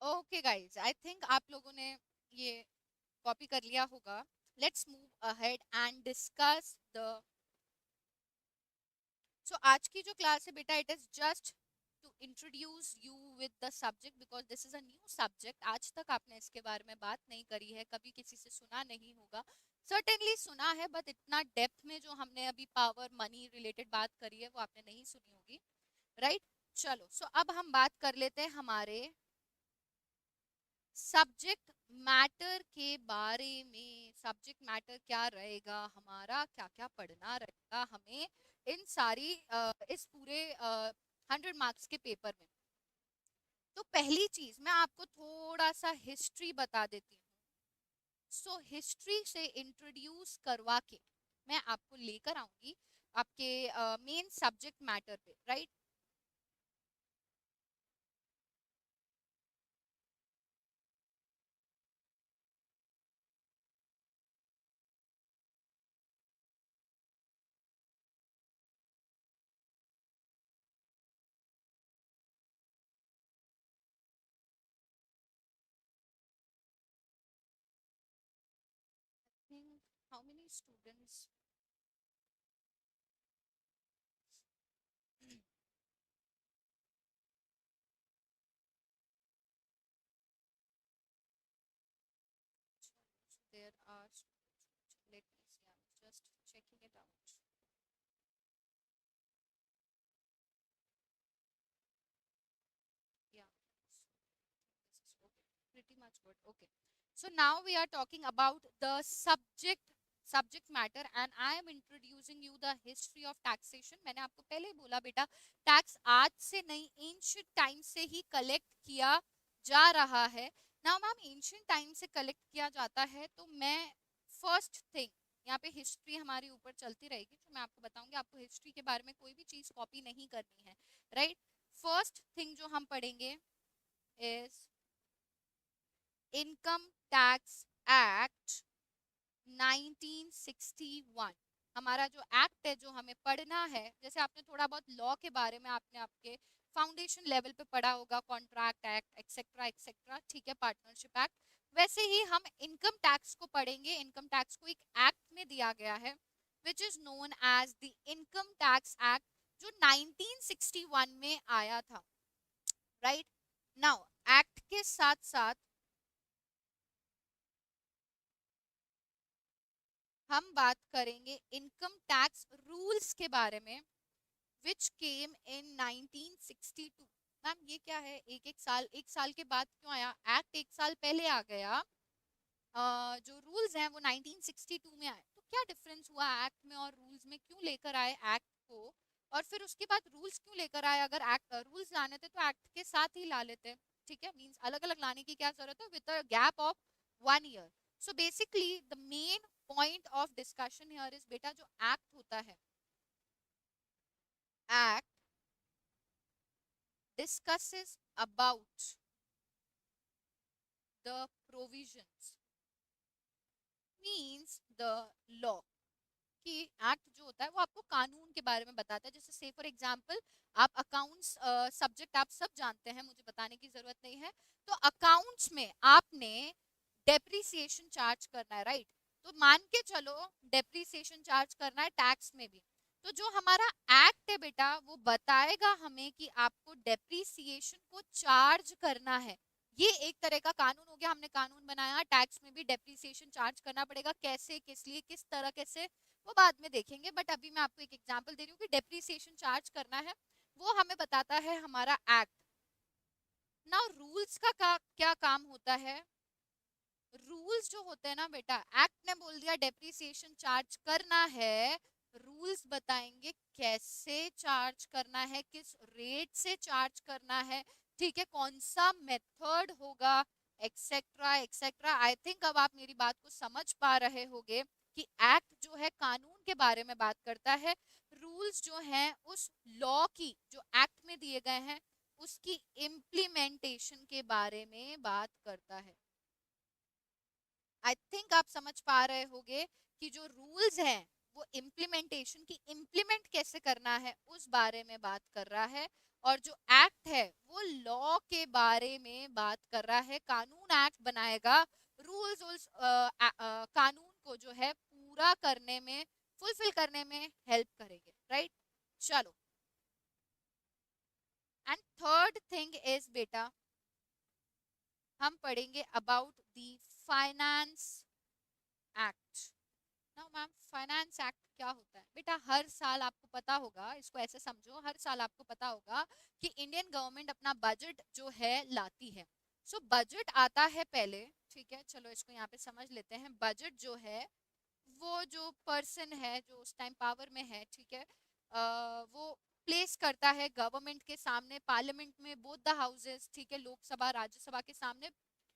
[SPEAKER 1] Okay guys, I think आप लोगों ने ये कॉपी कर लिया होगा. Let's move ahead and discuss the आज की जो क्लास है बेटा, it is just to introduce you with the subject, because this is a new subject. आज तक आपने इसके बारे में बात नहीं करी है, कभी किसी से सुना नहीं होगा. सर्टेनली सुना है, बट इतना डेप्थ में जो हमने अभी पावर मनी रिलेटेड बात करी है वो आपने नहीं सुनी होगी, राइट? चलो, अब हम बात कर लेते हैं हमारे सब्जेक्ट मैटर के बारे में. सब्जेक्ट मैटर क्या रहेगा हमारा, क्या क्या पढ़ना रहेगा हमें इन सारी इस पूरे 100 मार्क्स के पेपर में. तो पहली चीज मैं आपको थोड़ा सा हिस्ट्री बता देती हूँ. हिस्ट्री से इंट्रोड्यूस करवा के मैं आपको लेकर आऊंगी आपके मेन सब्जेक्ट मैटर पे, right? How many students? There are, let me see, I'm just checking it out. Yeah, so this is okay, pretty much good. Okay, so now we are talking about the subject matter, and I am introducing you the history of taxation. मैंने आपको पहले ही बोला बेटा, tax आज से नहीं, ancient time से ही collect किया जा रहा है. ना मैम एंशिएंट टाइम से कलेक्ट किया जाता है, तो मैं फर्स्ट थिंग यहाँ पे हिस्ट्री हमारी ऊपर चलती रहेगी, जो मैं आपको बताऊंगी. आपको हिस्ट्री के बारे में कोई भी चीज कॉपी नहीं करनी है, राइट? फर्स्ट थिंग जो हम पढ़ेंगे is Income Tax Act 1961. हमारा जो एक्ट है जो हमें पढ़ना है, जैसे आपने थोड़ा बहुत लॉ के बारे में आपने आपके फाउंडेशन लेवल पे पढ़ा होगा, कॉन्ट्रैक्ट एक्ट एक्सेट्रा एक्सेट्रा, ठीक है, पार्टनरशिप एक्ट, वैसे ही हम इनकम टैक्स को पढ़ेंगे। इनकम टैक्स को एक एक्ट में दिया गया है which is known as the income tax act, जो 1961 में आया था, राइट। नाउ एक्ट के साथ साथ हम बात करेंगे इनकम टैक्स रूल्स के बारे में विच केम इन 1962। मैम ये क्या है, एक साल के बाद क्यों आया एक्ट, एक साल पहले आ गया। जो रूल्स हैं वो 1962 में आए, तो क्या डिफरेंस हुआ एक्ट में और रूल्स में, क्यों लेकर आए एक्ट को, और फिर उसके बाद रूल्स क्यों लेकर आए? अगर एक्ट रूल्स लाने थे तो एक्ट के साथ ही ला लेते, ठीक है, मींस अलग अलग लाने की क्या जरूरत है with a gap of 1 year. So basically the main point of discussion here is बेटा, जो एक्ट होता है, act discusses about the provisions means the law, कि एक्ट जो होता है वो आपको कानून के बारे में बताता है। जैसे से फॉर एग्जांपल आप अकाउंट्स सब्जेक्ट आप सब जानते हैं, मुझे बताने की जरूरत नहीं है। तो अकाउंट्स में आपने डेप्रिसिएशन चार्ज करना है, राइट। तो मान के चलो डेप्रिसिएशन चार्ज करना है टैक्स में भी, तो जो हमारा एक्ट है बेटा वो बताएगा हमें कि आपको डेप्रिसिएशन को चार्ज करना है। ये एक तरह का कानून हो गया, हमने कानून बनाया, टैक्स में भी डेप्रिसिएशन चार्ज करना पड़ेगा, कैसे, किस लिए, किस तरह कैसे, वो बाद में देखेंगे, बट अभी मैं आपको एक एग्जांपल दे रही हूँ कि डेप्रिसिएशन चार्ज करना है, वो हमें बताता है हमारा एक्ट। नाउ रूल्स का क्या काम होता है? रूल्स जो होते हैं ना बेटा, एक्ट ने बोल दिया डेप्रिसिएशन चार्ज करना है, रूल्स बताएंगे कैसे चार्ज करना है, किस रेट से चार्ज करना है, ठीक है, कौन सा मेथड होगा, एक्सेट्रा एक्सेट्रा। आई थिंक अब आप मेरी बात को समझ पा रहे होंगे कि एक्ट जो है कानून के बारे में बात करता है, रूल्स जो हैं उस लॉ की जो एक्ट में दिए गए हैं उसकी इम्प्लीमेंटेशन के बारे में बात करता है। आई थिंक आप समझ पा रहे होंगे कि जो रूल्स हैं वो इम्प्लीमेंटेशन की, इम्प्लीमेंट कैसे करना है उस बारे में बात कर रहा है, और जो एक्ट है वो लॉ के बारे में बात कर रहा है। कानून एक्ट बनाएगा, रूल्स उस कानून को जो है पूरा करने में, फुलफिल करने में हेल्प करेंगे, राइट। चलो, एंड थर्ड थिंग इज बेटा, हम पढ़ेंगे about the finance act. Now ma'am finance act क्या होता है? बेटा हर साल आपको पता होगा, इसको ऐसे समझो, हर साल आपको पता होगा कि इंडियन गवर्नमेंट अपना बजट जो है लाती है। सो बजट आता है पहले, ठीक है, चलो इसको यहाँ पे समझ लेते हैं। बजट जो है वो जो पर्सन है जो उस टाइम पावर में है, ठीक है, वो प्लेस करता है गवर्नमेंट के सामने, पार्लियामेंट में, बोथ द हाउसेस, ठीक है, लोकसभा राज्यसभा के सामने,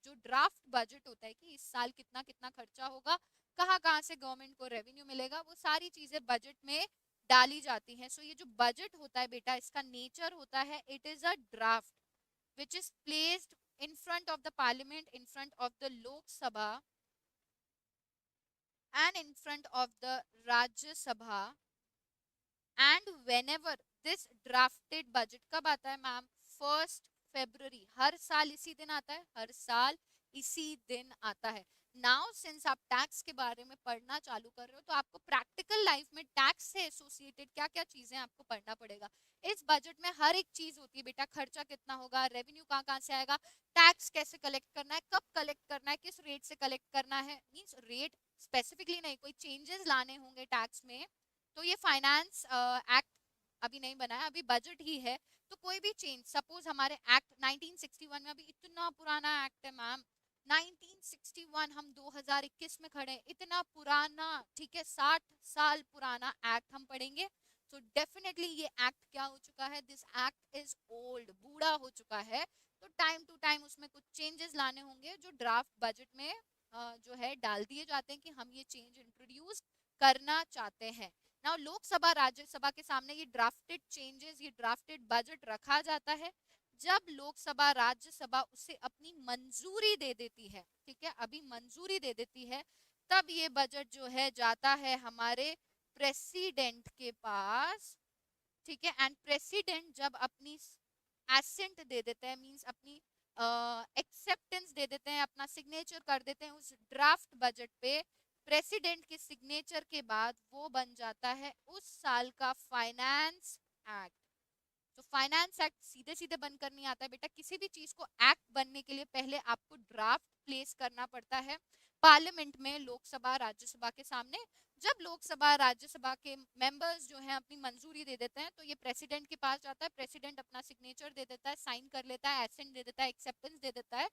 [SPEAKER 1] जो ड्राफ्ट बजट होता है कि इस साल कितना कितना खर्चा होगा, कहाँ कहाँ से गवर्नमेंट को रेवेन्यू मिलेगा, वो सारी चीजें बजट में डाली जाती हैं। सो ये जो बजट होता है बेटा, इसका नेचर होता है, it is a draft which is placed in front of the parliament, in front of the Lok Sabha and in front of the Rajya Sabha, and whenever this drafted budget, कब आता है ma'am? 1 फरवरी, हर साल इसी दिन आता है, हर साल इसी दिन आता है। नाउ सिंस आप टैक्स के बारे में पढ़ना चालू कर रहे हो तो आपको प्रैक्टिकल लाइफ में टैक्स से एसोसिएटेड क्या क्या चीजें आपको पढ़ना पड़ेगा। इस बजट में हर एक चीज होती है बेटा, खर्चा कितना होगा, रेवेन्यू कहाँ कहाँ से आएगा, टैक्स कैसे कलेक्ट करना है, कब कलेक्ट करना है, किस रेट से कलेक्ट करना है, मीन्स रेट स्पेसिफिकली नहीं, कोई चेंजेस लाने होंगे टैक्स में, तो ये फाइनेंस एक्ट अभी नहीं बना है, अभी बजट ही है। तो कोई भी चेंज, सपोज हमारे एक्ट 1961 में, अभी इतना पुराना एक्ट है मैम, 1961, हम 2021 में खड़े हैं, इतना पुराना, ठीक है, 60 साल पुराना एक्ट हम पढ़ेंगे। तो डेफिनेटली ये एक्ट क्या हो चुका है, दिस एक्ट इज ओल्ड, बूढ़ा हो चुका है। तो टाइम टू टाइम उसमें कुछ चेंजेस लाने होंगे जो ड्राफ्ट बजट में जो है डाल दिए जाते हैं कि हम ये चेंज इंट्रोड्यूस करना चाहते हैं। नाउ लोकसभा राज्यसभा के सामने ये ड्राफ्टेड चेंजेस, ये ड्राफ्टेड बजट रखा जाता है। जब लोकसभा राज्यसभा उसे अपनी मंजूरी दे देती है, ठीक है, अभी मंजूरी दे देती है, तब ये बजट जो है जाता है हमारे प्रेसिडेंट के पास, ठीक है। एंड प्रेसिडेंट जब अपनी एसेंट दे देते हैं, मींस अपनी एक्सेप्टेंस दे देते हैं, अपना सिग्नेचर कर देते हैं उस ड्राफ्ट बजट पे, प्रेसिडेंट के सिग्नेचर के बाद वो बन जाता है उस साल का फाइनेंस एक्ट। तो फाइनेंस एक्ट सीधे सीधे बनकर नहीं आता है बेटा, किसी भी चीज को एक्ट बनने के लिए पहले आपको ड्राफ्ट प्लेस करना पड़ता है पार्लियामेंट में, लोकसभा राज्यसभा के सामने। जब लोकसभा राज्यसभा के मेंबर्स जो हैं अपनी मंजूरी दे देते हैं, तो ये प्रेसिडेंट के पास जाता है, प्रेसिडेंट अपना सिग्नेचर दे देता है, साइन कर लेता है, एसेंट दे देता है, एक्सेप्टेंस दे देता है,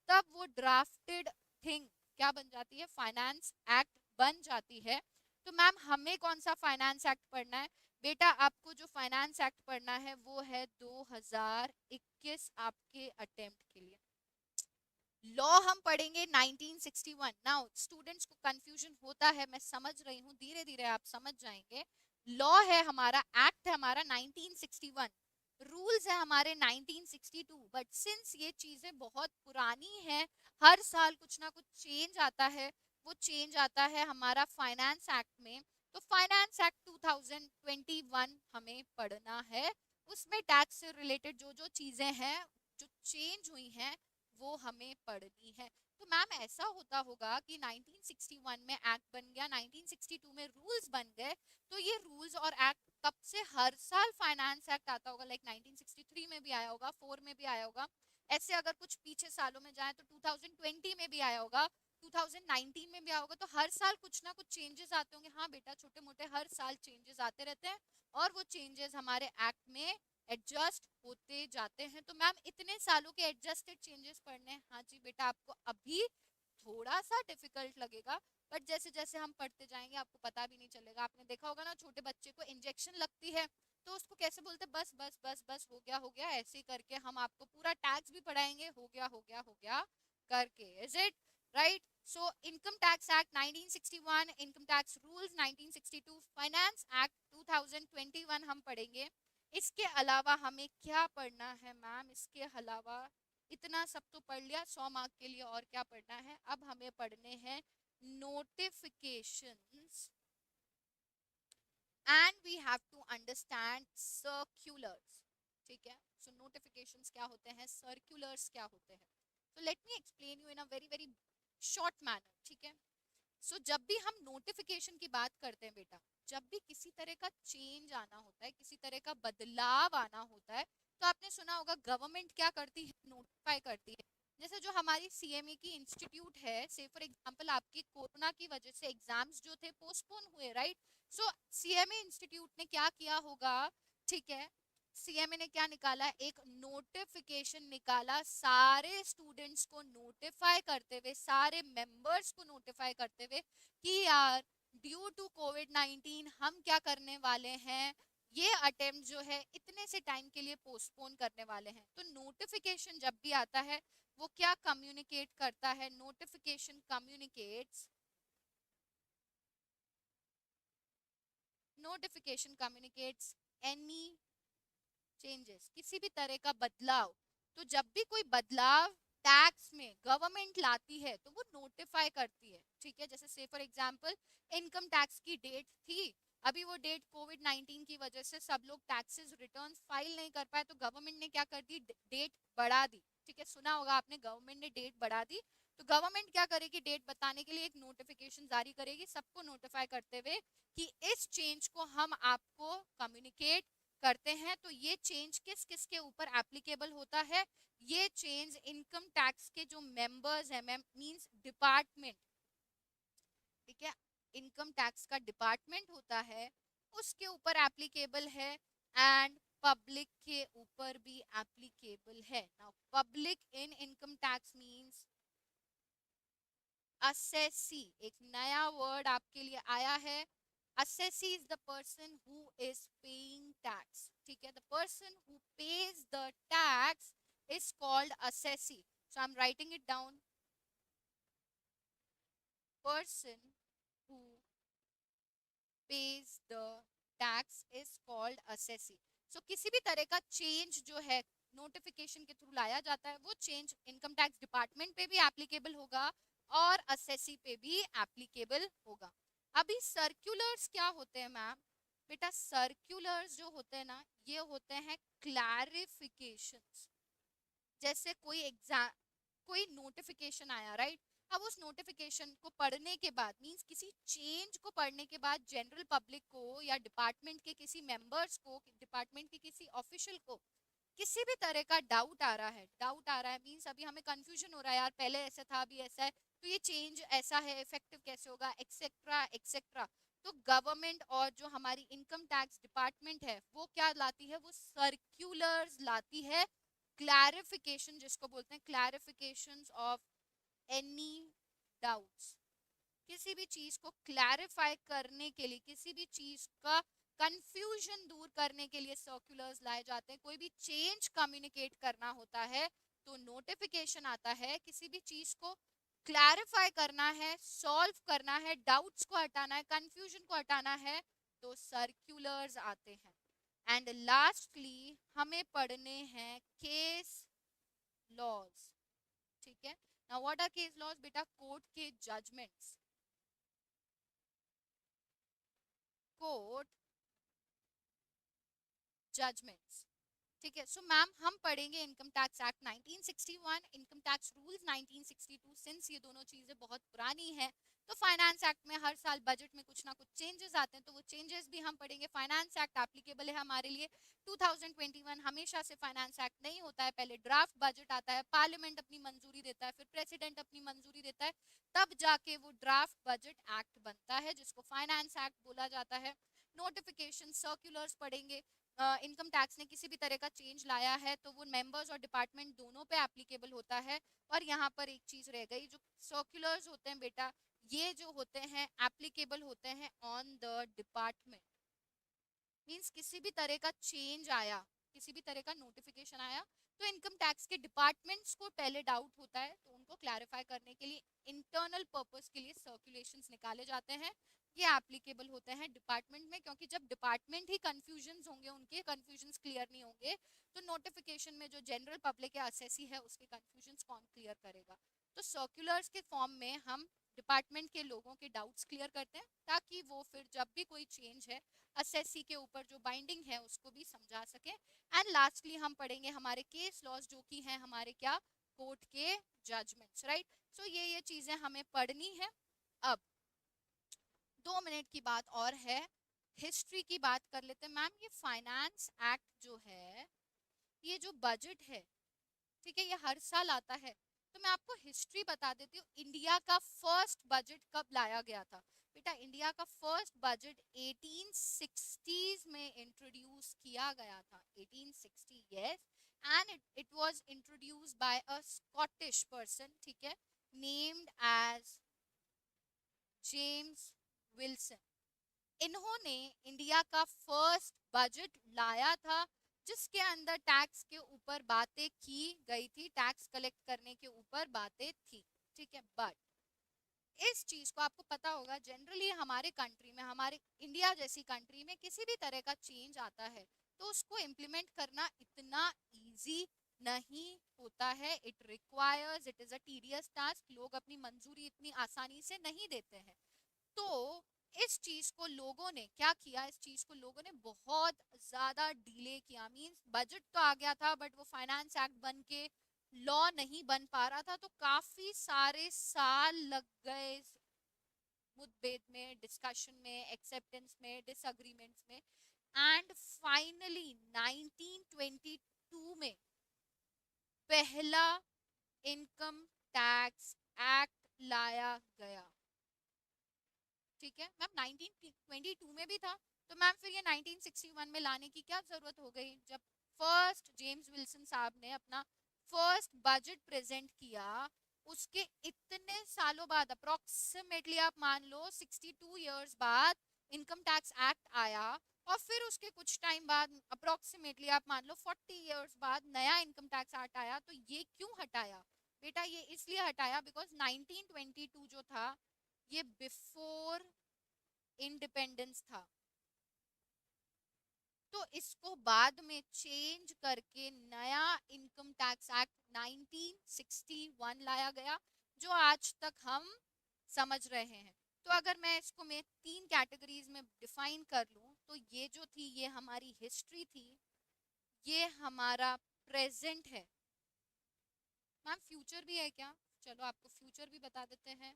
[SPEAKER 1] तब वो ड्राफ्टेड थिंग क्या बन जाती है, फाइनेंस एक्ट बन जाती है। तो मैम हमें कौन सा फाइनेंस एक्ट पढ़ना है बेटा? आपको जो फाइनेंस एक्ट पढ़ना है वो है 2021 आपके अटेम्प्ट के लिए। लॉ हम पढ़ेंगे 1961। नाउ स्टूडेंट्स को कंफ्यूजन होता है, मैं समझ रही हूँ, धीरे धीरे आप समझ जाएंगे। लॉ है हमारा, एक्ट है हमारा 1961, रूल्स है हमारे 1962, बट सिंस ये चीजें बहुत पुरानी हैं, हर साल कुछ ना कुछ चेंज आता है, वो चेंज आता है हमारा फाइनेंस एक्ट में। तो फाइनेंस एक्ट 2021 हमें पढ़ना है, उसमें टैक्स से रिलेटेड जो जो चीजें हैं जो चेंज हुई हैं वो हमें पढ़नी है। तो मैम ऐसा होता होगा कि 1961 में एक्ट बन गया, 1962 में रूल्स बन गए, तो ये रूल्स और एक्ट कब से हर साल फाइनेंस एक्ट आता होगा, लाइक 1963 में भी आया होगा, 4 में भी आया होगा, ऐसे अगर कुछ पीछे सालों में जाए तो 2020 में भी आया होगा, 2019 में भी आया होगा। तो हर साल कुछ ना कुछ चेंजेस आते होंगे। हाँ बेटा, छोटे मोटे हर साल चेंजेस आते रहते हैं और वो चेंजेस हमारे एक्ट में एडजस्ट होते जाते हैं। तो मैम इतने सालों के एडजस्टेड चेंजेस पढ़ने हैं। हाँ जी बेटा, आपको अभी थोड़ा सा डिफिकल्ट लगेगा, बट जैसे जैसे हम पढ़ते जाएंगे आपको पता भी नहीं चलेगा। आपने देखा होगा ना, छोटे बच्चे को इंजेक्शन लगती है तो उसको कैसे बोलते हैं, बस बस बस बस, हो गया, ऐसे ही करके हम आपको पूरा टैक्स भी पढ़ाएंगे, हो गया हो गया हो गया करके। Is it right? So income tax act 1961, income tax rules 1962, finance act 2021 हम पढ़ेंगे। इसके अलावा हमें क्या पढ़ना है मैम? इसके अलावा इतना सब तो पढ़ लिया 100 मार्क के लिए, और क्या पढ़ना है? अब हमें पढ़ने हैं notifications and we have to understand circulars. ठीक है, सो नोटिफिकेशंस क्या होते हैं, सर्क्यूलर्स क्या होते हैं, तो let me explain you in a very very short manner. ठीक है, सो जब भी हम नोटिफिकेशन की बात करते हैं बेटा, जब भी किसी तरह का चेंज आना होता है, किसी तरह का बदलाव आना होता है, तो आपने सुना होगा गवर्नमेंट क्या करती है, नोटिफाई करती है। जैसे जो हमारी सीएमए की इंस्टीट्यूट है, से फॉर एग्जांपल आपकी कोरोना की वजह से एग्जाम्स जो थे पोस्टपोन हुए, राइट? सो सीएमए इंस्टीट्यूट ने क्या किया होगा, ठीक है, सीएमए ने क्या निकाला, एक नोटिफिकेशन निकाला, सारे स्टूडेंट्स को नोटिफाई करते हुए, सारे मेंबर्स को नोटिफाई करते हुए कि यार ड्यू टू कोविड-19 हम क्या करने वाले हैं, ये अटेम्प्ट जो है इतने से टाइम के लिए पोस्टपोन करने वाले हैं। तो नोटिफिकेशन जब भी आता है वो क्या कम्युनिकेट करता है, notification communicates, notification communicates any changes, किसी भी तरह का बदलाव। तो जब भी कोई बदलाव टैक्स में गवर्नमेंट लाती है तो वो नोटिफाई करती है। ठीक है, जैसे से फॉर एग्जांपल इनकम टैक्स की डेट थी, अभी वो डेट कोविड-19 की वजह से सब लोग टैक्सेस रिटर्न फाइल नहीं कर पाए, तो गवर्नमेंट ने क्या कर दी, डेट बढ़ा दी। ठीक है, सुना होगा आपने, गवर्नमेंट ने डेट बढ़ा दी। तो गवर्नमेंट क्या करेगी, डेट बताने के लिए एक नोटिफिकेशन जारी करेगी, सबको नोटिफाई करते हुए कि इस चेंज को हम आपको कम्युनिकेट करते हैं। तो ये चेंज किस किस के ऊपर एप्लीकेबल होता है, ये चेंज इनकम टैक्स के जो मेंबर्स हैं, मींस डिपार्टमेंट, ठीक है, इनकम टैक्स का डिपार्टमेंट होता है उसके ऊपर एप्लीकेबल है, एंड पब्लिक के ऊपर भी एप्लीकेबल है। Now public in income tax means assessee, एक नया वर्ड आपके लिए आया है। Assessee is the person who is paying tax. ठीक है, the person who pays the tax is called assessee. So I'm writing it down. Person who pays the tax is called assessee. So किसी भी तरह का change जो है notification के through लाया जाता है, वो चेंज इनकम टैक्स डिपार्टमेंट पे भी एप्लीकेबल होगा और असेसी पे भी एप्लीकेबल होगा। अभी सर्क्यूलर्स क्या होते हैं मैम? बेटा सर्क्यूलर्स जो होते हैं ना, ये होते हैं क्लैरिफिकेशंस। जैसे कोई नोटिफिकेशन आया, राइट? अब उस नोटिफिकेशन को पढ़ने के बाद, मींस किसी चेंज को पढ़ने के बाद जनरल पब्लिक को या डिपार्टमेंट के किसी मेंबर्स को, डिपार्टमेंट के किसी ऑफिशियल को किसी भी तरह का डाउट आ रहा है मींस अभी हमें कंफ्यूजन हो रहा है, यार पहले ऐसा था अभी ऐसा है, तो ये चेंज ऐसा है, इफेक्टिव कैसे होगा, एक्सेट्रा एक्सेट्रा। तो गवर्नमेंट और जो हमारी इनकम टैक्स डिपार्टमेंट है वो क्या लाती है? वो सर्क्यूलर्स लाती है, क्लैरिफिकेशन जिसको बोलते हैं, क्लैरिफिकेशंस ऑफ एनी डाउट्स। किसी भी चीज को क्लैरिफाई करने के लिए, किसी भी चीज का कंफ्यूजन दूर करने के लिए सर्कुलर्स लाए जाते हैं। कोई भी चेंज कम्युनिकेट करना होता है तो नोटिफिकेशन आता है। किसी भी चीज को क्लैरिफाई करना है, सॉल्व करना है, डाउट्स को हटाना है, कंफ्यूजन को हटाना है, तो सर्कुलर्स आते हैं। एंड लास्टली हमें पढ़ने हैं केस लॉज। ठीक है, now what are case laws? बेटा कोर्ट के जजमेंट्स, कोर्ट जजमेंट्स। ठीक है, सो मैम हम पढ़ेंगे income tax act 1961, income tax rules 1962। Since ये दोनों चीजें बहुत पुरानी हैं, तो फाइनेंस एक्ट में हर साल बजट में कुछ ना कुछ चेंजेस आते हैं, तो वो चेंजेस भी हम पढ़ेंगे। फाइनेंस एक्ट एप्लीकेबल है हमारे लिए 2021। हमेशा से फाइनेंस एक्ट नहीं होता है, पहले ड्राफ्ट बजट आता है, पार्लियामेंट अपनी मंजूरी देता है, फिर प्रेसिडेंट अपनी मंजूरी देता है, तब जाके वो ड्राफ्ट बजट एक्ट बनता है, जिसको फाइनेंस एक्ट बोला जाता है। नोटिफिकेशन सर्कुलर्स पढ़ेंगे। इनकम टैक्स ने किसी भी तरह का चेंज लाया है तो वो मेंबर्स और डिपार्टमेंट दोनों पे एप्लीकेबल होता है। और यहाँ पर एक चीज रह गई, जो सर्कुलर्स होते हैं बेटा, ये जो होते हैं एप्लीकेबल होते हैं ऑन द डिपार्टमेंट। मींस किसी भी तरह का चेंज आया, किसी भी तरह का नोटिफिकेशन आया, तो इनकम टैक्स के डिपार्टमेंट्स को पहले डाउट होता है, तो उनको क्लैरिफाई करने के लिए इंटरनल पर्पस के लिए सर्कुलेशंस निकाले जाते हैं। ये एप्लीकेबल होते हैं डिपार्टमेंट में, क्योंकि जब डिपार्टमेंट ही कंफ्यूजन्स होंगे, उनके कंफ्यूजन्स क्लियर नहीं होंगे, तो नोटिफिकेशन में जो जनरल पब्लिक या असेसी है उसके कंफ्यूजन्स कौन क्लियर करेगा? तो सर्कुलर्स के फॉर्म में हम डिपार्टमेंट के लोगों के डाउट्स क्लियर करते हैं, ताकि वो फिर जब भी कोई चेंज है असेसी के ऊपर जो बाइंडिंग है उसको भी समझा सके। एंड लास्टली हम पढ़ेंगे हमारे केस लॉज, जो कि हैं हमारे क्या, कोर्ट के जजमेंट्स, राइट? सो ये चीजें हमें पढ़नी है। अब 2 मिनट की बात और है, हिस्ट्री की बात कर लेते हैं। मैम ये फाइनेंस एक्ट जो है, ये जो बजट है, ठीक है, ये हर साल आता है। तो मैं आपको हिस्ट्री बता देती हूँ, इंडिया का फर्स्ट बजट कब लाया गया था। बेटा इंडिया का फर्स्ट बजट 1860s में इंट्रोड्यूस किया गया था, 1860, yes. And it was introduce by a Scottish person, ठीक है, नेम्ड एज जेम्स विल्सन। इन्होंने इंडिया का फर्स्ट बजट लाया था, जिसके अंदर टैक्स के ऊपर बातें की गई थी, टैक्स कलेक्ट करने के ऊपर बातें थी, ठीक है। बट इस चीज को आपको पता होगा, जनरली हमारे कंट्री में, हमारे इंडिया जैसी कंट्री में किसी भी तरह का चेंज आता है तो उसको इम्प्लीमेंट करना इतना इजी नहीं होता है। It requires, it is a tedious task. लोग अपनी मंजूरी इतनी आसानी से नहीं देते हैं। तो इस चीज को लोगों ने क्या किया, इस चीज को लोगों ने बहुत ज्यादा डिले किया। मींस बजट तो आ गया था, बट वो फाइनेंस एक्ट बन के लॉ नहीं बन पा रहा था, तो काफी सारे साल लग गए इस मुठभेड़ में, डिस्कशन में, एक्सेप्टेंस में, डिसएग्रीमेंट्स में। एंड फाइनली 1922 में पहला इनकम टैक्स एक्ट लाया गया, ठीक है मैम। 1922 में भी था, तो मैम फिर ये 1961 में लाने की क्या जरूरत हो गई, जब फर्स्ट जेम्स विल्सन साहब ने अपना फर्स्ट बजट प्रेजेंट किया। उसके इतने सालों बाद, अप्रोक्सीमेटली आप मान लो 62 इयर्स बाद इनकम टैक्स एक्ट आया, और फिर उसके कुछ टाइम बाद, अप्रोक्सीमेटली आप मान लो 40 इयर्स बाद, नया इनकम टैक्स एक्ट आया। तो ये क्यों हटाया बेटा? ये इसलिए हटाया बिकॉज 1922 जो था ये बिफोर इंडिपेंडेंस था, तो इसको बाद में चेंज करके नया इनकम टैक्स एक्ट 1961 लाया गया, जो आज तक हम समझ रहे हैं। तो अगर मैं इसको मैं 3 कैटेगरीज में डिफाइन कर लूं, तो ये जो थी ये हमारी हिस्ट्री थी, ये हमारा प्रेजेंट है। मैम फ्यूचर भी है क्या? चलो आपको फ्यूचर भी बता देते हैं।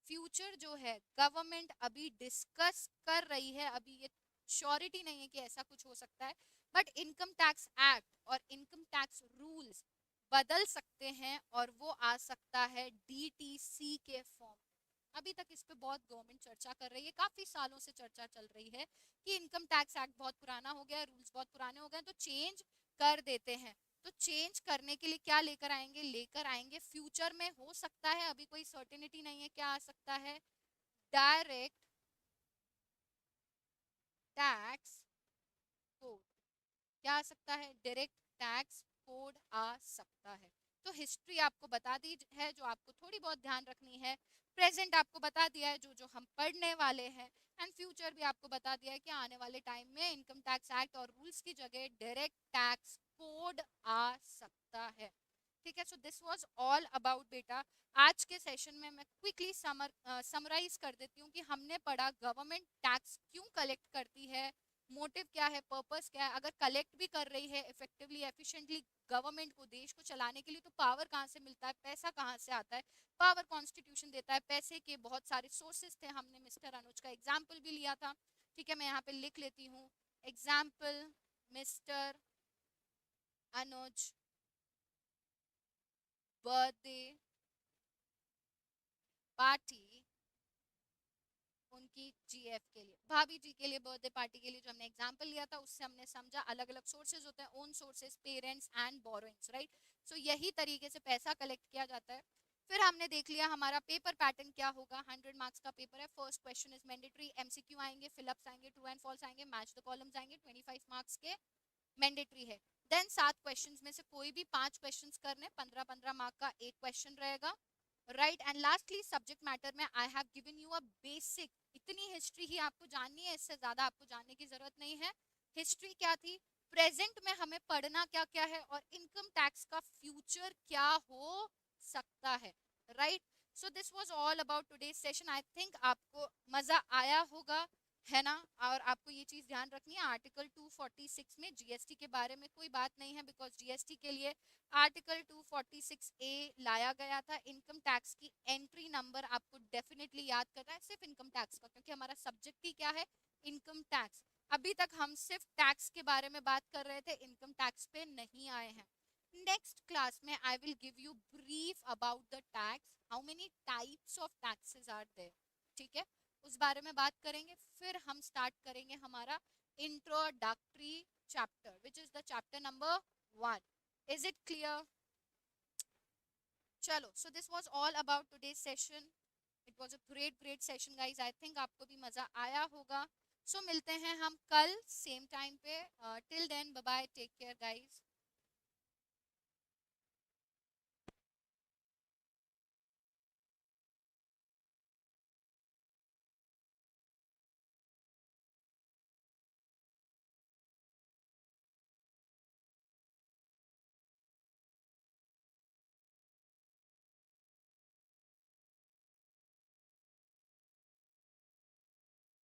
[SPEAKER 1] फ्यूचर जो है गवर्नमेंट अभी डिस्कस कर रही है, अभी ये श्योरिटी नहीं है कि ऐसा कुछ हो सकता है, बट इनकम टैक्स एक्ट और इनकम टैक्स रूल्स बदल सकते हैं और वो आ सकता है डीटीसी के फॉर्म। अभी तक इस पे बहुत गवर्नमेंट चर्चा कर रही है, काफी सालों से चर्चा चल रही है कि इनकम टैक्स एक्ट बहुत पुराना हो गया है, रूल्स बहुत पुराने हो गए हैं, तो चेंज कर देते हैं। तो चेंज करने के लिए क्या लेकर आएंगे? लेकर आएंगे फ्यूचर में, हो सकता है, अभी कोई सर्टेनिटी नहीं है, क्या आ सकता है? Direct tax code. क्या आ सकता है? डायरेक्ट टैक्स कोड आ सकता है। तो हिस्ट्री आपको बता दी है जो आपको थोड़ी बहुत ध्यान रखनी है, प्रेजेंट आपको बता दिया है जो जो हम पढ़ने वाले हैं, एंड फ्यूचर भी आपको बता दिया है कि आने वाले टाइम में इनकम टैक्स एक्ट और रूल्स की जगह डायरेक्ट टैक्स कोड आ सकता है। ठीक है, सो दिस वाज ऑल अबाउट बेटा। आज के सेशन में मैं क्विकली समराइज कर देती हूँ कि हमने पढ़ा गवर्नमेंट टैक्स क्यों कलेक्ट करती है, मोटिव क्या है, पर्पस क्या है, अगर कलेक्ट भी कर रही है इफेक्टिवली एफिशिएंटली गवर्नमेंट को, देश को चलाने के लिए, तो पावर कहाँ से मिलता है, पैसा कहाँ से आता है? पावर कॉन्स्टिट्यूशन देता है, पैसे के बहुत सारे सोर्सेस थे, हमने मिस्टर अनुज का एग्जाम्पल भी लिया था। ठीक है, मैं यहाँ पे लिख लेती हूँ एग्जाम्पल मिस्टर अनुज बर्थडे पार्टी, उनकी जीएफ के लिए, भाभी जी के लिए बर्थडे पार्टी के लिए जो हमने एग्जांपल लिया था, उससे हमने समझा अलग अलग सोर्सेज होते हैं, own sources, parents and borrowings, right. So यही तरीके से पैसा कलेक्ट किया जाता है। फिर हमने देख लिया हमारा पेपर पैटर्न क्या होगा। 100 मार्क्स का पेपर है, first question is mandatory, MCQ आएंगे, फिलअप्स आएंगे, ट्रू एंड फॉल्स आएंगे, मैच द कॉलम्स आएंगे, 25 मार्क्स के मैंडेटरी है। देन 7 क्वेश्चंस में से कोई भी 5 क्वेश्चंस करने, 15-15 मार्क का एक क्वेश्चन रहेगा, right. And lastly subject matter में I have given you a basic, इतनी हिस्ट्री ही आपको जाननी है, इससे ज्यादा आपको जानने की जरूरत नहीं है। हिस्ट्री क्या थी, प्रेजेंट में हमें पढ़ना क्या क्या है, और इनकम टैक्स का फ्यूचर क्या हो सकता है, right. So this was all about today's session. I think आपको मजा आया होगा, है ना। और आपको ये चीज ध्यान रखनी है, आर्टिकल 246 में जीएसटी के बारे में कोई बात नहीं है, बिकॉज जीएसटी के लिए आर्टिकल 246A लाया गया था। इनकम टैक्स की एंट्री नंबर आपको डेफिनेटली याद करना है, सिर्फ इनकम टैक्स का, क्योंकि हमारा सब्जेक्ट ही क्या है, इनकम टैक्स। अभी तक हम सिर्फ टैक्स के बारे में बात कर रहे थे, इनकम टैक्स पे नहीं आए हैं। नेक्स्ट क्लास में I will give you brief about the tax, how many types of taxes are there, ठीक है, उस बारे में बात करेंगे। फिर हम स्टार्ट करेंगे हमारा introductory chapter, which is the chapter number 1। Is it clear? चलो, so this was all about today's session. It was a great session guys, I think आपको भी मजा आया होगा। सो मिलते हैं हम कल सेम टाइम पे। Till then bye bye, take care guys.